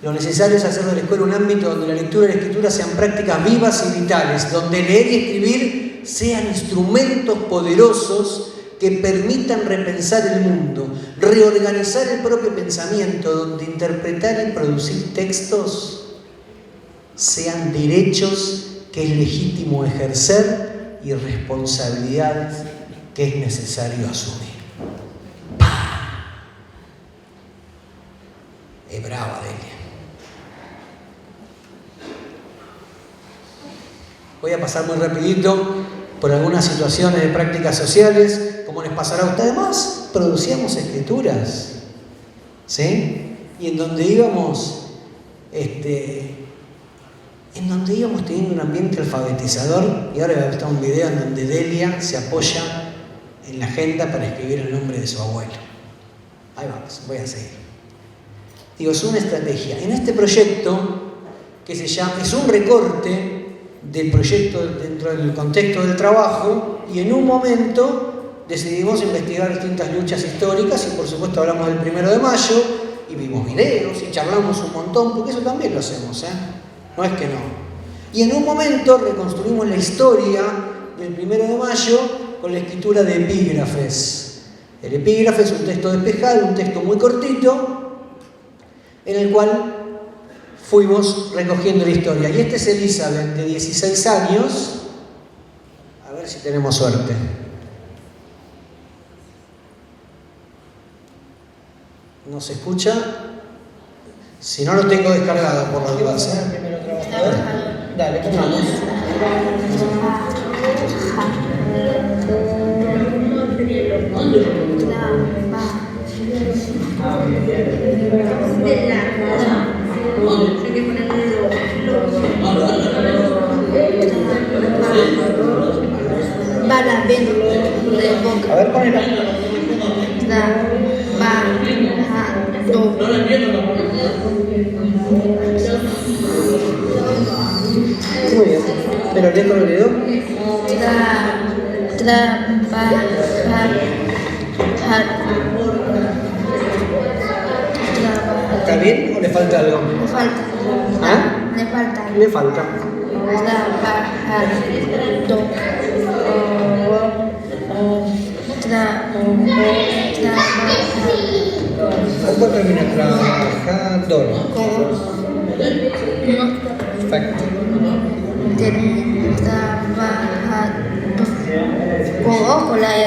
Speaker 1: Lo necesario es hacer de la escuela un ámbito donde la lectura y la escritura sean prácticas vivas y vitales, donde leer y escribir sean instrumentos poderosos que permitan repensar el mundo, reorganizar el propio pensamiento, donde interpretar y producir textos sean derechos que es legítimo ejercer y responsabilidades que es necesario asumir. Es brava, Delia. Voy a pasar muy rapidito por algunas situaciones de prácticas sociales, como les pasará a ustedes. Además, producíamos escrituras, ¿sí? Y en donde íbamos teniendo un ambiente alfabetizador, y ahora está un video en donde Delia se apoya en la agenda para escribir el nombre de su abuelo. Ahí vamos, voy a seguir. Digo, es una estrategia. En este proyecto, que se llama, es un recorte del proyecto dentro del contexto del trabajo, y en un momento decidimos investigar distintas luchas históricas, y por supuesto hablamos del 1 de mayo, y vimos videos, y charlamos un montón, porque eso también lo hacemos, no es que no. Y en un momento reconstruimos la historia del 1 de mayo con la escritura de epígrafes. El epígrafe es un texto despejado, un texto muy cortito, en el cual fuimos recogiendo la historia. Y este es Elizabeth, de 16 años. A ver si tenemos suerte. ¿No se escucha? Si no, lo tengo descargado por las dudas. Dale, pongamos. A ver, ponela. Muy bien. ¿Pero lee con el dedo? ¿Está bien o le falta algo?
Speaker 2: Le falta.
Speaker 1: ¿Ah?
Speaker 2: Le falta.
Speaker 1: Le falta. ¿Cómo termina? Trabajador. Perfecto.
Speaker 2: Con O con la R.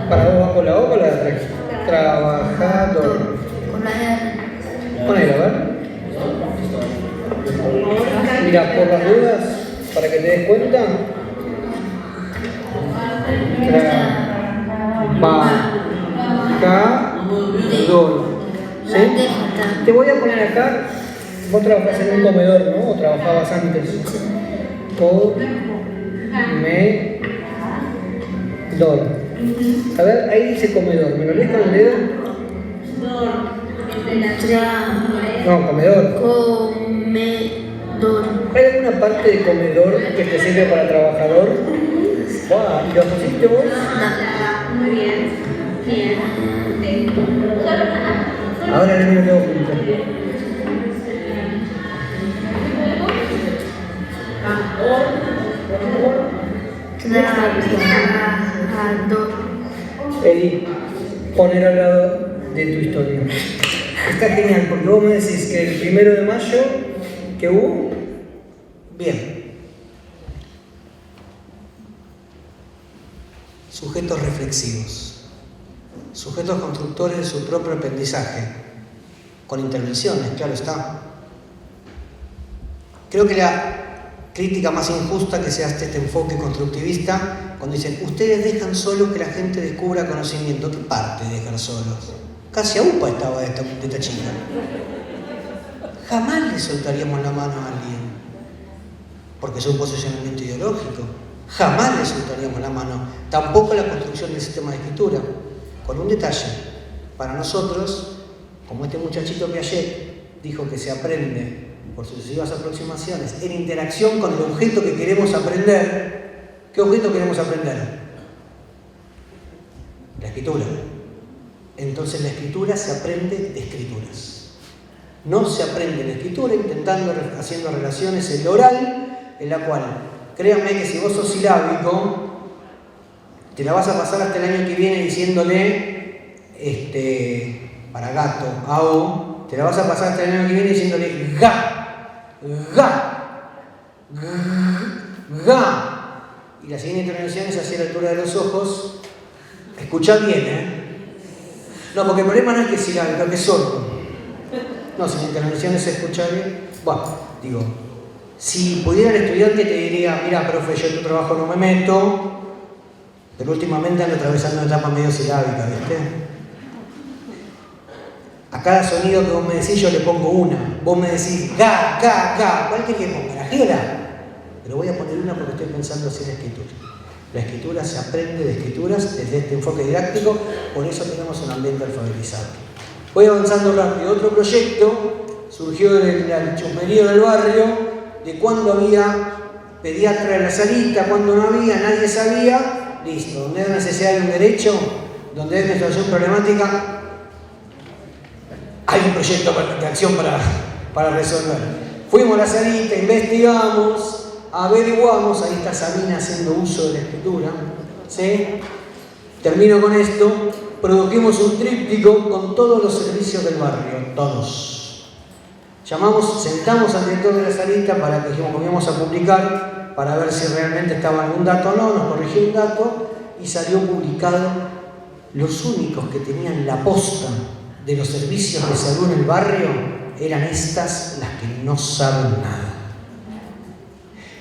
Speaker 1: ¿Para vos va con la O o con la R? Trabajador.
Speaker 2: Con la R.
Speaker 1: Ponelo, a ver. Mira, por las dudas, para que te des cuenta. Trabajador. ¿Sí? Te voy a poner acá. Vos trabajás en un comedor, ¿no? ¿O trabajabas antes? Comedor. A ver, ahí dice comedor. ¿Me lo lees con el dedo? No, comedor.
Speaker 2: Comedor.
Speaker 1: ¿Hay alguna parte de comedor que te sirve para trabajador? Wow, ¿y lo pusiste vos?
Speaker 4: Muy bien. Bien.
Speaker 1: Ahora le miro todo junto.
Speaker 2: Trabajador.
Speaker 1: Eli, poner al lado de tu historia. Está genial, porque vos me decís que el 1 de mayo que hubo, bien. Sujetos reflexivos, sujetos constructores de su propio aprendizaje, con intervenciones, claro está. Creo que la crítica más injusta que se hace este enfoque constructivista, cuando dicen, ustedes dejan solos que la gente descubra conocimiento. ¿Qué parte de dejar solos? Casi a UPA estaba de esta chica. Jamás le soltaríamos la mano a alguien, porque es un posicionamiento ideológico. Jamás le soltaríamos la mano. Tampoco la construcción del sistema de escritura. Con un detalle. Para nosotros, como este muchachito Piaget dijo que se aprende por sucesivas aproximaciones en interacción con el objeto que queremos aprender. ¿Qué objeto queremos aprender? La escritura. Entonces la escritura se aprende de escrituras. No se aprende la escritura haciendo relaciones en lo oral, en la cual, créanme que si vos sos silábico, te la vas a pasar hasta el año que viene diciéndole, para gato, ao, te la vas a pasar hasta el año que viene diciéndole ga, ga, ga, y la siguiente intervención es hacia la altura de los ojos. Escuchá bien, No, porque el problema no es que silábico, que es sordo. No, si la intervención es escuchar bien. Bueno, digo, si pudiera el estudiante te diría, mira, profe, yo en tu trabajo no me meto, pero últimamente ando atravesando una etapa medio silábica, ¿viste? A cada sonido que vos me decís yo le pongo una. Vos me decís, ga, ga, ga. ¿Cuál querés que ponga? ¿La G o la? Pero voy a poner una porque estoy pensando así en la escritura. La escritura se aprende de escrituras desde este enfoque didáctico, por eso tenemos un ambiente alfabetizado. Voy avanzando rápido. Otro proyecto surgió del chusmerío del barrio, de cuando había pediatra en la salita, cuando no había, nadie sabía. Listo, donde hay necesidad de un derecho, donde hay una situación problemática, hay un proyecto de acción para resolver. Fuimos a la salita, investigamos, averiguamos, ahí está Sabina haciendo uso de la escritura, ¿sí? Termino con esto, produjimos un tríptico con todos los servicios del barrio, todos. Sentamos al director de la salita para que dijimos que íbamos a publicar, para ver si realmente estaba algún dato o no, nos corrigió un dato y salió publicado. Los únicos que tenían la posta de los servicios de salud en el barrio eran estas, las que no saben nada.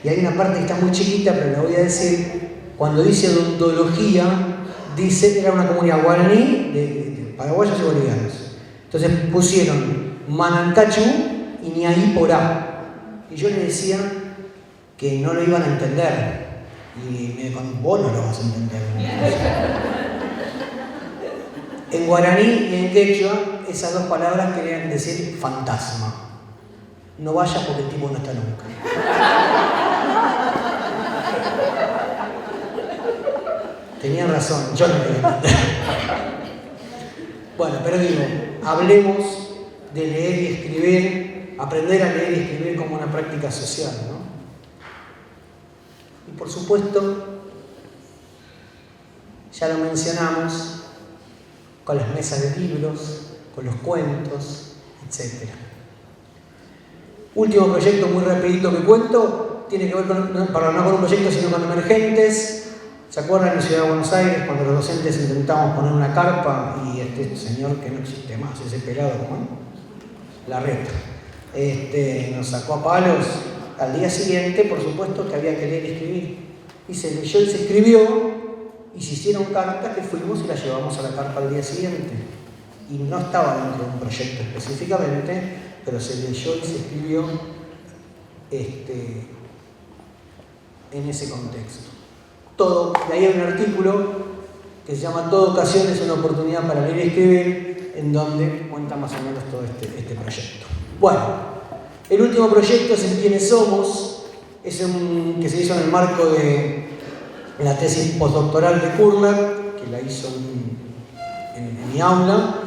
Speaker 1: Y hay una parte que está muy chiquita, pero la voy a decir. Cuando dice odontología, dice que era una comunidad guaraní de paraguayos y bolivianos. Entonces pusieron Manancachu y Niahí Porá. Y yo les decía que no lo iban a entender. Y me dijo, vos no lo vas a entender. En guaraní y en quechua, esas dos palabras querían decir fantasma. No vayas porque el tipo no está nunca. Tenían razón, yo no lo iba a entender. Bueno, pero digo, hablemos de leer y escribir, aprender a leer y escribir como una práctica social, ¿no? Y por supuesto, ya lo mencionamos, con las mesas de libros, con los cuentos, etc. Último proyecto muy rapidito que cuento, tiene que ver no con un proyecto, sino con emergentes. ¿Se acuerdan en la Ciudad de Buenos Aires cuando los docentes intentamos poner una carpa y este señor que no existe más, ese pelado, ¿no? Larreta, nos sacó a palos? Al día siguiente, por supuesto, que había que leer y escribir. Y se leyó y se escribió, y se hicieron cartas que fuimos y las llevamos a la carpa al día siguiente. Y no estaba dentro de un proyecto específicamente, pero se leyó y se escribió en ese contexto. De ahí hay un artículo que se llama Toda ocasión es una oportunidad para leer y escribir, en donde cuenta más o menos todo este proyecto. Bueno, el último proyecto es en Quiénes Somos, es que se hizo en el marco de la tesis postdoctoral de Kurlak, que la hizo en mi aula,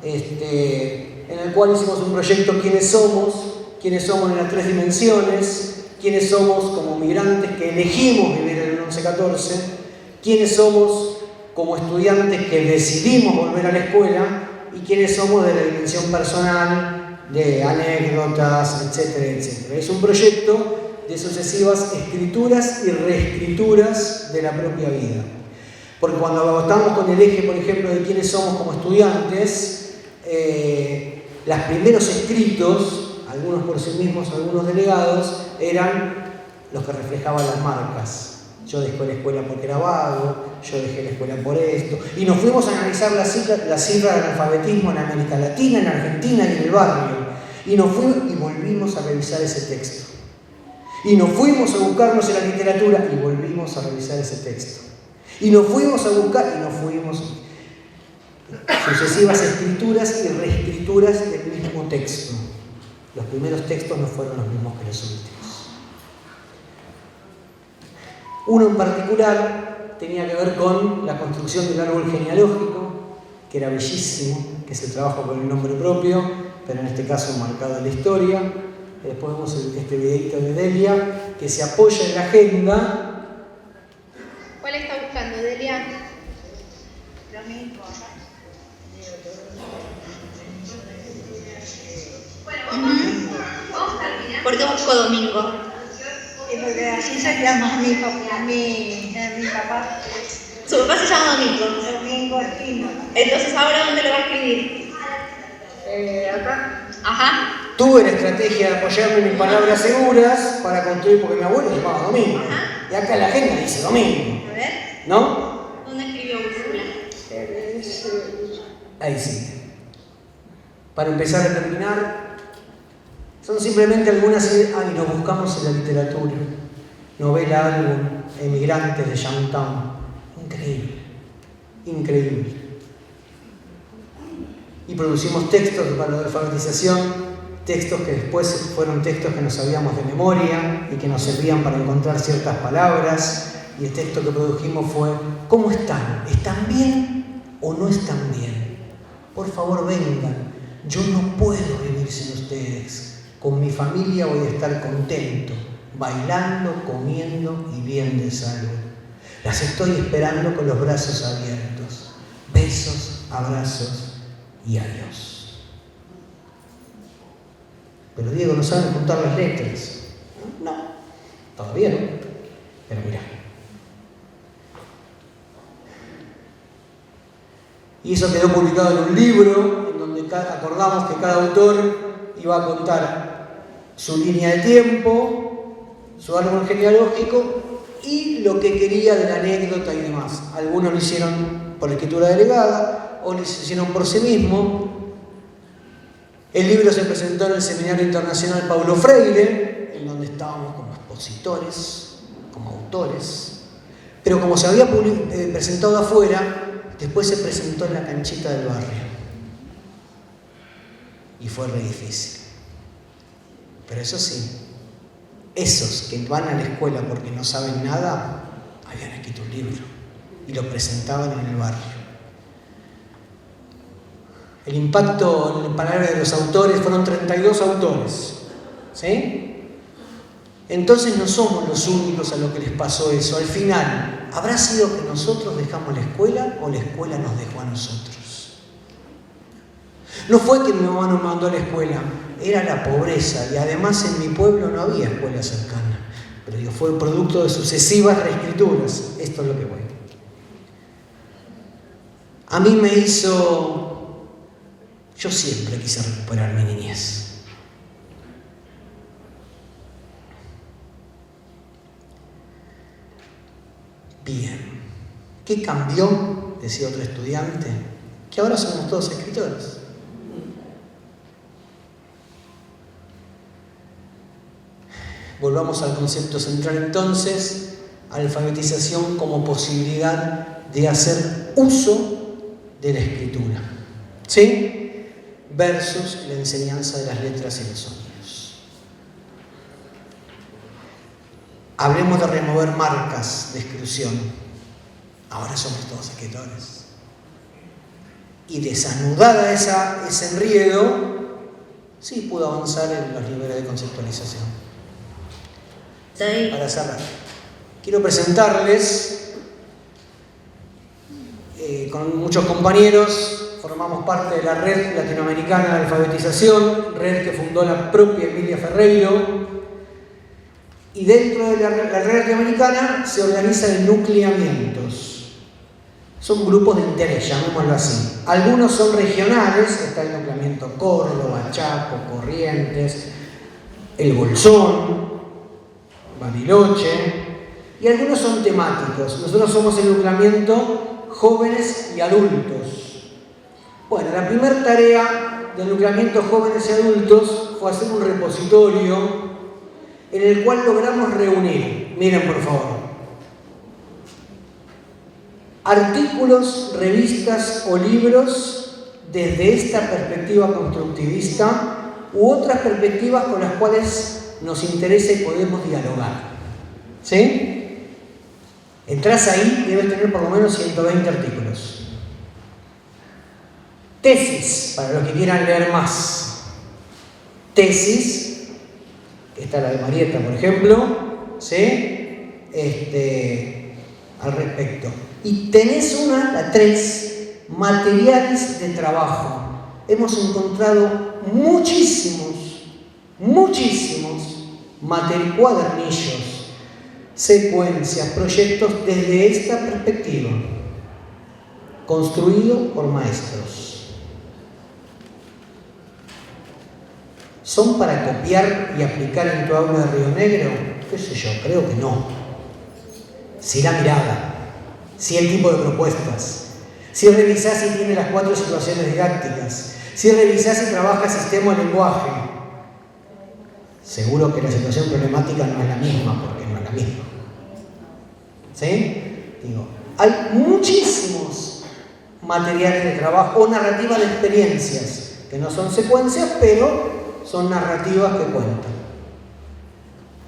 Speaker 1: en el cual hicimos un proyecto quiénes somos en las 3 dimensiones, quiénes somos como migrantes que elegimos vivir en el 11-14, quiénes somos como estudiantes que decidimos volver a la escuela y quiénes somos de la dimensión personal, de anécdotas, etcétera, etcétera. Es un proyecto de sucesivas escrituras y reescrituras de la propia vida. Porque cuando estamos con el eje, por ejemplo, de quiénes somos como estudiantes, los primeros escritos, algunos por sí mismos, algunos delegados, eran los que reflejaban las marcas. Yo dejé la escuela porque era vago, yo dejé la escuela por esto. Y nos fuimos a analizar las cifras del analfabetismo en América Latina, en Argentina y en el barrio. Y volvimos a revisar ese texto. Y nos fuimos a buscarnos en la literatura y volvimos a revisar ese texto. Y nos fuimos a buscar y nos fuimos sucesivas escrituras y reescrituras del mismo texto. Los primeros textos no fueron los mismos que los últimos. Uno en particular tenía que ver con la construcción del árbol genealógico, que era bellísimo, que es el trabajo con el nombre propio, pero en este caso marcado en la historia. Después vemos este videito de Delia, que se apoya en la agenda.
Speaker 4: ¿Cuál está buscando, Delia?
Speaker 3: Lo mismo.
Speaker 4: Bueno, vamos a terminar. ¿Por qué busco domingo?
Speaker 3: Y porque
Speaker 5: así se llama mi papá.
Speaker 4: Su papá se llama Domingo.
Speaker 5: Domingo Aquino.
Speaker 4: Entonces, ¿ahora dónde lo va a escribir?
Speaker 5: Acá.
Speaker 4: Ajá.
Speaker 1: Tuve la estrategia de apoyarme en palabras seguras para construir, porque mi abuelo se llamaba Domingo.
Speaker 4: Ajá.
Speaker 1: Y acá la agenda dice Domingo.
Speaker 4: A ver.
Speaker 1: ¿No?
Speaker 4: ¿Dónde escribió Úrsula?
Speaker 1: Ahí sí. Para empezar a terminar, son simplemente algunas ideas. Y nos buscamos en la literatura. Novela, álbum, Emigrantes de Youngstown. Increíble. Increíble. Y producimos textos para la alfabetización, textos que después fueron textos que nos sabíamos de memoria y que nos servían para encontrar ciertas palabras. Y el texto que produjimos fue: ¿cómo están? ¿Están bien o no están bien? Por favor, vengan. Yo no puedo vivir sin ustedes. Con mi familia voy a estar contento, bailando, comiendo y bien de salud. Las estoy esperando con los brazos abiertos. Besos, abrazos y adiós. Pero Diego, no saben juntar las letras. No, todavía no. Pero mirá. Y eso quedó publicado en un libro, en donde acordamos que cada autor iba a contar su línea de tiempo, su árbol genealógico y lo que quería de la anécdota y demás. Algunos lo hicieron por escritura delegada, otros lo hicieron por sí mismo. El libro se presentó en el Seminario Internacional Paulo Freire, en donde estábamos como expositores, como autores, pero como se había presentado afuera, después se presentó en la canchita del barrio. Y fue re difícil. Pero eso sí, esos que van a la escuela porque no saben nada, habían escrito un libro y lo presentaban en el barrio. El impacto en el panel de los autores fueron 32 autores. ¿Sí? Entonces no somos los únicos a los que les pasó eso. Al final, ¿habrá sido que nosotros dejamos la escuela o la escuela nos dejó a nosotros? No fue que mi mamá nos mandó a la escuela, era la pobreza y además en mi pueblo no había escuela cercana. Pero digo, fue producto de sucesivas reescrituras. Esto es lo que voy. A mí me hizo... Yo siempre quise recuperar mi niñez. Bien. ¿Qué cambió? Decía otro estudiante. Que ahora somos todos escritores. Volvamos al concepto central entonces, alfabetización como posibilidad de hacer uso de la escritura. ¿Sí? Versus la enseñanza de las letras y los sonidos. Hablemos de remover marcas de exclusión. Ahora somos todos escritores. Y desanudada ese enriedo, sí pudo avanzar en los niveles de conceptualización.
Speaker 3: Sí.
Speaker 1: Para cerrar, quiero presentarles, con muchos compañeros, formamos parte de la Red Latinoamericana de Alfabetización, red que fundó la propia Emilia Ferreiro, y dentro de la Red Latinoamericana se organizan nucleamientos. Son grupos de interés, llamémoslo así. Algunos son regionales, está el nucleamiento Córdoba, Chaco, Corrientes, El Bolsón, Bariloche, y algunos son temáticos. Nosotros somos el nucleamiento jóvenes y adultos. Bueno, la primera tarea del nucleamiento jóvenes y adultos fue hacer un repositorio en el cual logramos reunir, miren por favor, artículos, revistas o libros desde esta perspectiva constructivista u otras perspectivas con las cuales nos interesa y podemos dialogar. ¿Sí? Entrás ahí, debes tener por lo menos 120 artículos. Tesis, para los que quieran leer más. Tesis, esta la de Marieta, por ejemplo, ¿sí? Al respecto. Y tenés la 3, materiales de trabajo. Hemos encontrado muchísimos cuadernillos, secuencias, proyectos desde esta perspectiva, construido por maestros. ¿Son para copiar y aplicar en tu aula de Río Negro? ¿Qué sé yo? Creo que no. Sí la mirada, sí el tipo de propuestas, si revisás si tiene las 4 situaciones didácticas, si revisás si trabaja sistema de lenguaje. Seguro que la situación problemática no es la misma, porque no es la misma. ¿Sí? Digo, hay muchísimos materiales de trabajo o narrativas de experiencias, que no son secuencias, pero son narrativas que cuentan.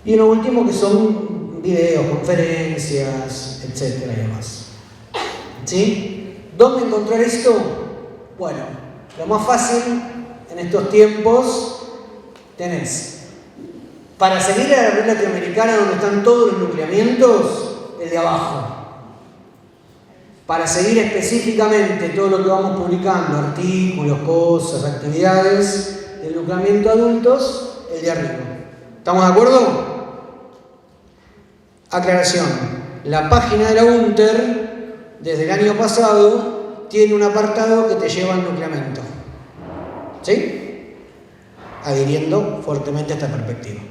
Speaker 1: Y lo último que son videos, conferencias, etcétera y demás. ¿Sí? ¿Dónde encontrar esto? Bueno, lo más fácil en estos tiempos tenés. Para seguir a la red latinoamericana donde están todos los nucleamientos, el de abajo. Para seguir específicamente todo lo que vamos publicando, artículos, cosas, actividades, del nucleamiento adultos, el de arriba. ¿Estamos de acuerdo? Aclaración. La página de la UNTER, desde el año pasado, tiene un apartado que te lleva al nucleamiento. ¿Sí? Adhiriendo fuertemente a esta perspectiva.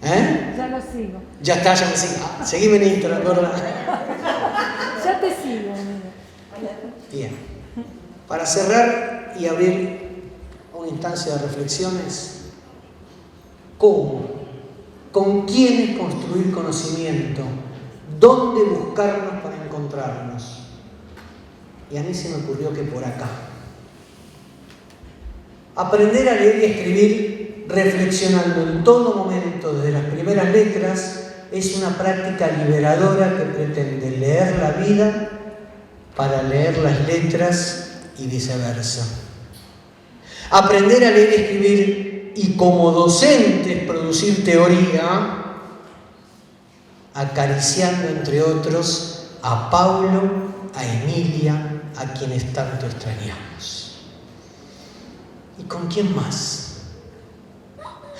Speaker 6: Ya lo sigo.
Speaker 1: Ya está, ya me sigo. Seguime en Instagram, ¿verdad?
Speaker 6: Ya te sigo, amigo.
Speaker 1: Bien. Para cerrar y abrir una instancia de reflexiones, ¿cómo? ¿Con quiénes construir conocimiento? ¿Dónde buscarnos para encontrarnos? Y a mí se me ocurrió que por acá. Aprender a leer y escribir reflexionando en todo momento desde las primeras letras es una práctica liberadora que pretende leer la vida para leer las letras y viceversa. Aprender a leer y escribir y como docentes producir teoría, acariciando entre otros a Paulo, a Emilia, a quienes tanto extrañamos. ¿Y con quién más?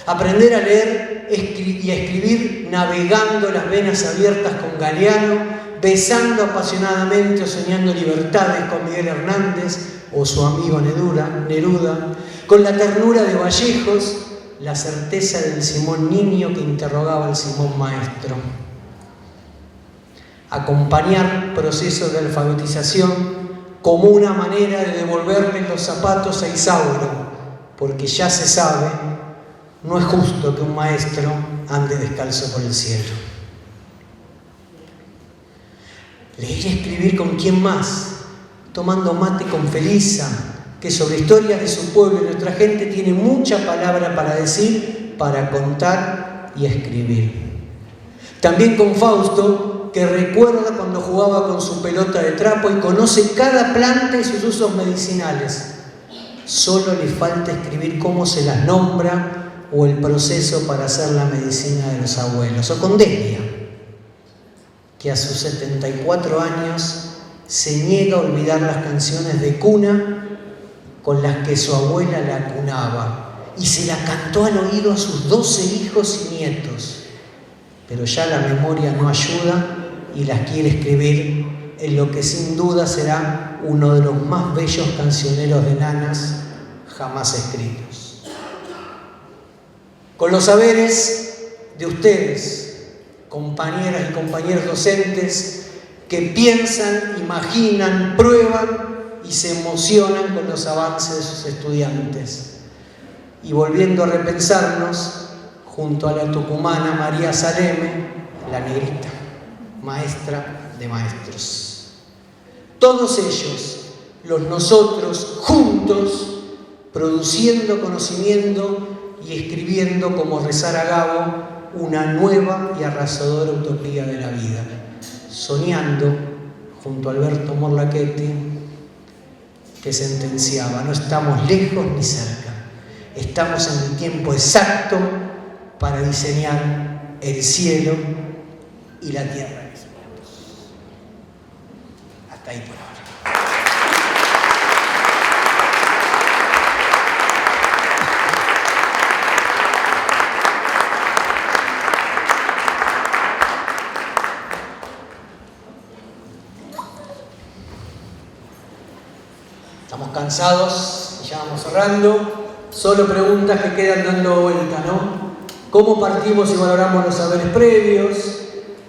Speaker 1: Aprender a leer y a escribir navegando las venas abiertas con Galeano, besando apasionadamente o soñando libertades con Miguel Hernández o su amigo Neruda, con la ternura de Vallejos, la certeza del Simón niño que interrogaba al Simón maestro. Acompañar procesos de alfabetización como una manera de devolverle los zapatos a Isauro, porque ya se sabe, no es justo que un maestro ande descalzo por el cielo. Leer y escribir con quién más, tomando mate con Felisa, que sobre historias de su pueblo y nuestra gente tiene mucha palabra para decir, para contar y escribir. También con Fausto, que recuerda cuando jugaba con su pelota de trapo y conoce cada planta y sus usos medicinales. Solo le falta escribir cómo se las nombra o el proceso para hacer la medicina de los abuelos. O con Delia, que a sus 74 años se niega a olvidar las canciones de cuna con las que su abuela la cunaba y se la cantó al oído a sus 12 hijos y nietos. Pero ya la memoria no ayuda y las quiere escribir en lo que sin duda será uno de los más bellos cancioneros de nanas jamás escritos. Con los saberes de ustedes, compañeras y compañeros docentes, que piensan, imaginan, prueban y se emocionan con los avances de sus estudiantes. Y volviendo a repensarnos, junto a la tucumana María Saleme, la negrita, maestra de maestros. Todos ellos, los nosotros, juntos, produciendo conocimiento y escribiendo, como rezara Gabo, una nueva y arrasadora utopía de la vida. Soñando, junto a Alberto Morlachetti, que sentenciaba: no estamos lejos ni cerca, estamos en el tiempo exacto para diseñar el cielo y la tierra. Hasta ahí por ahora. cansados y ya vamos cerrando. Solo preguntas que quedan dando vuelta, ¿no? ¿Cómo partimos y valoramos los saberes previos?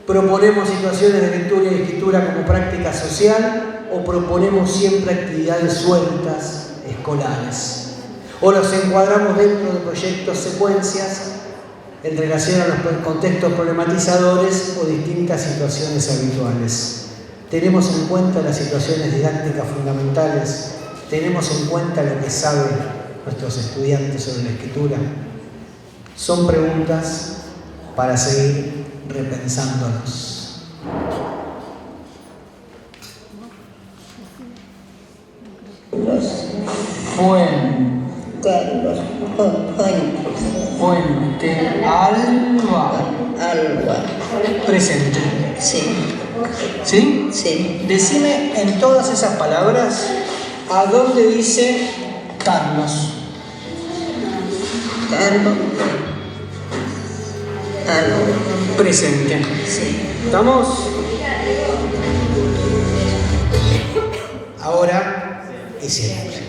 Speaker 1: ¿Proponemos situaciones de lectura y escritura como práctica social o proponemos siempre actividades sueltas, escolares? ¿O los encuadramos dentro de proyectos, secuencias en relación a los contextos problematizadores o distintas situaciones habituales? ¿Tenemos en cuenta las situaciones didácticas fundamentales? ¿Tenemos en cuenta lo que saben nuestros estudiantes sobre la escritura? Son preguntas para seguir repensándonos. Fuente. Alba. Presente.
Speaker 3: Sí.
Speaker 1: ¿Sí?
Speaker 3: Sí.
Speaker 1: Decime en todas esas palabras a dónde dice Carlos. Presente.
Speaker 3: Sí.
Speaker 1: ¿Estamos? Ahora y siempre.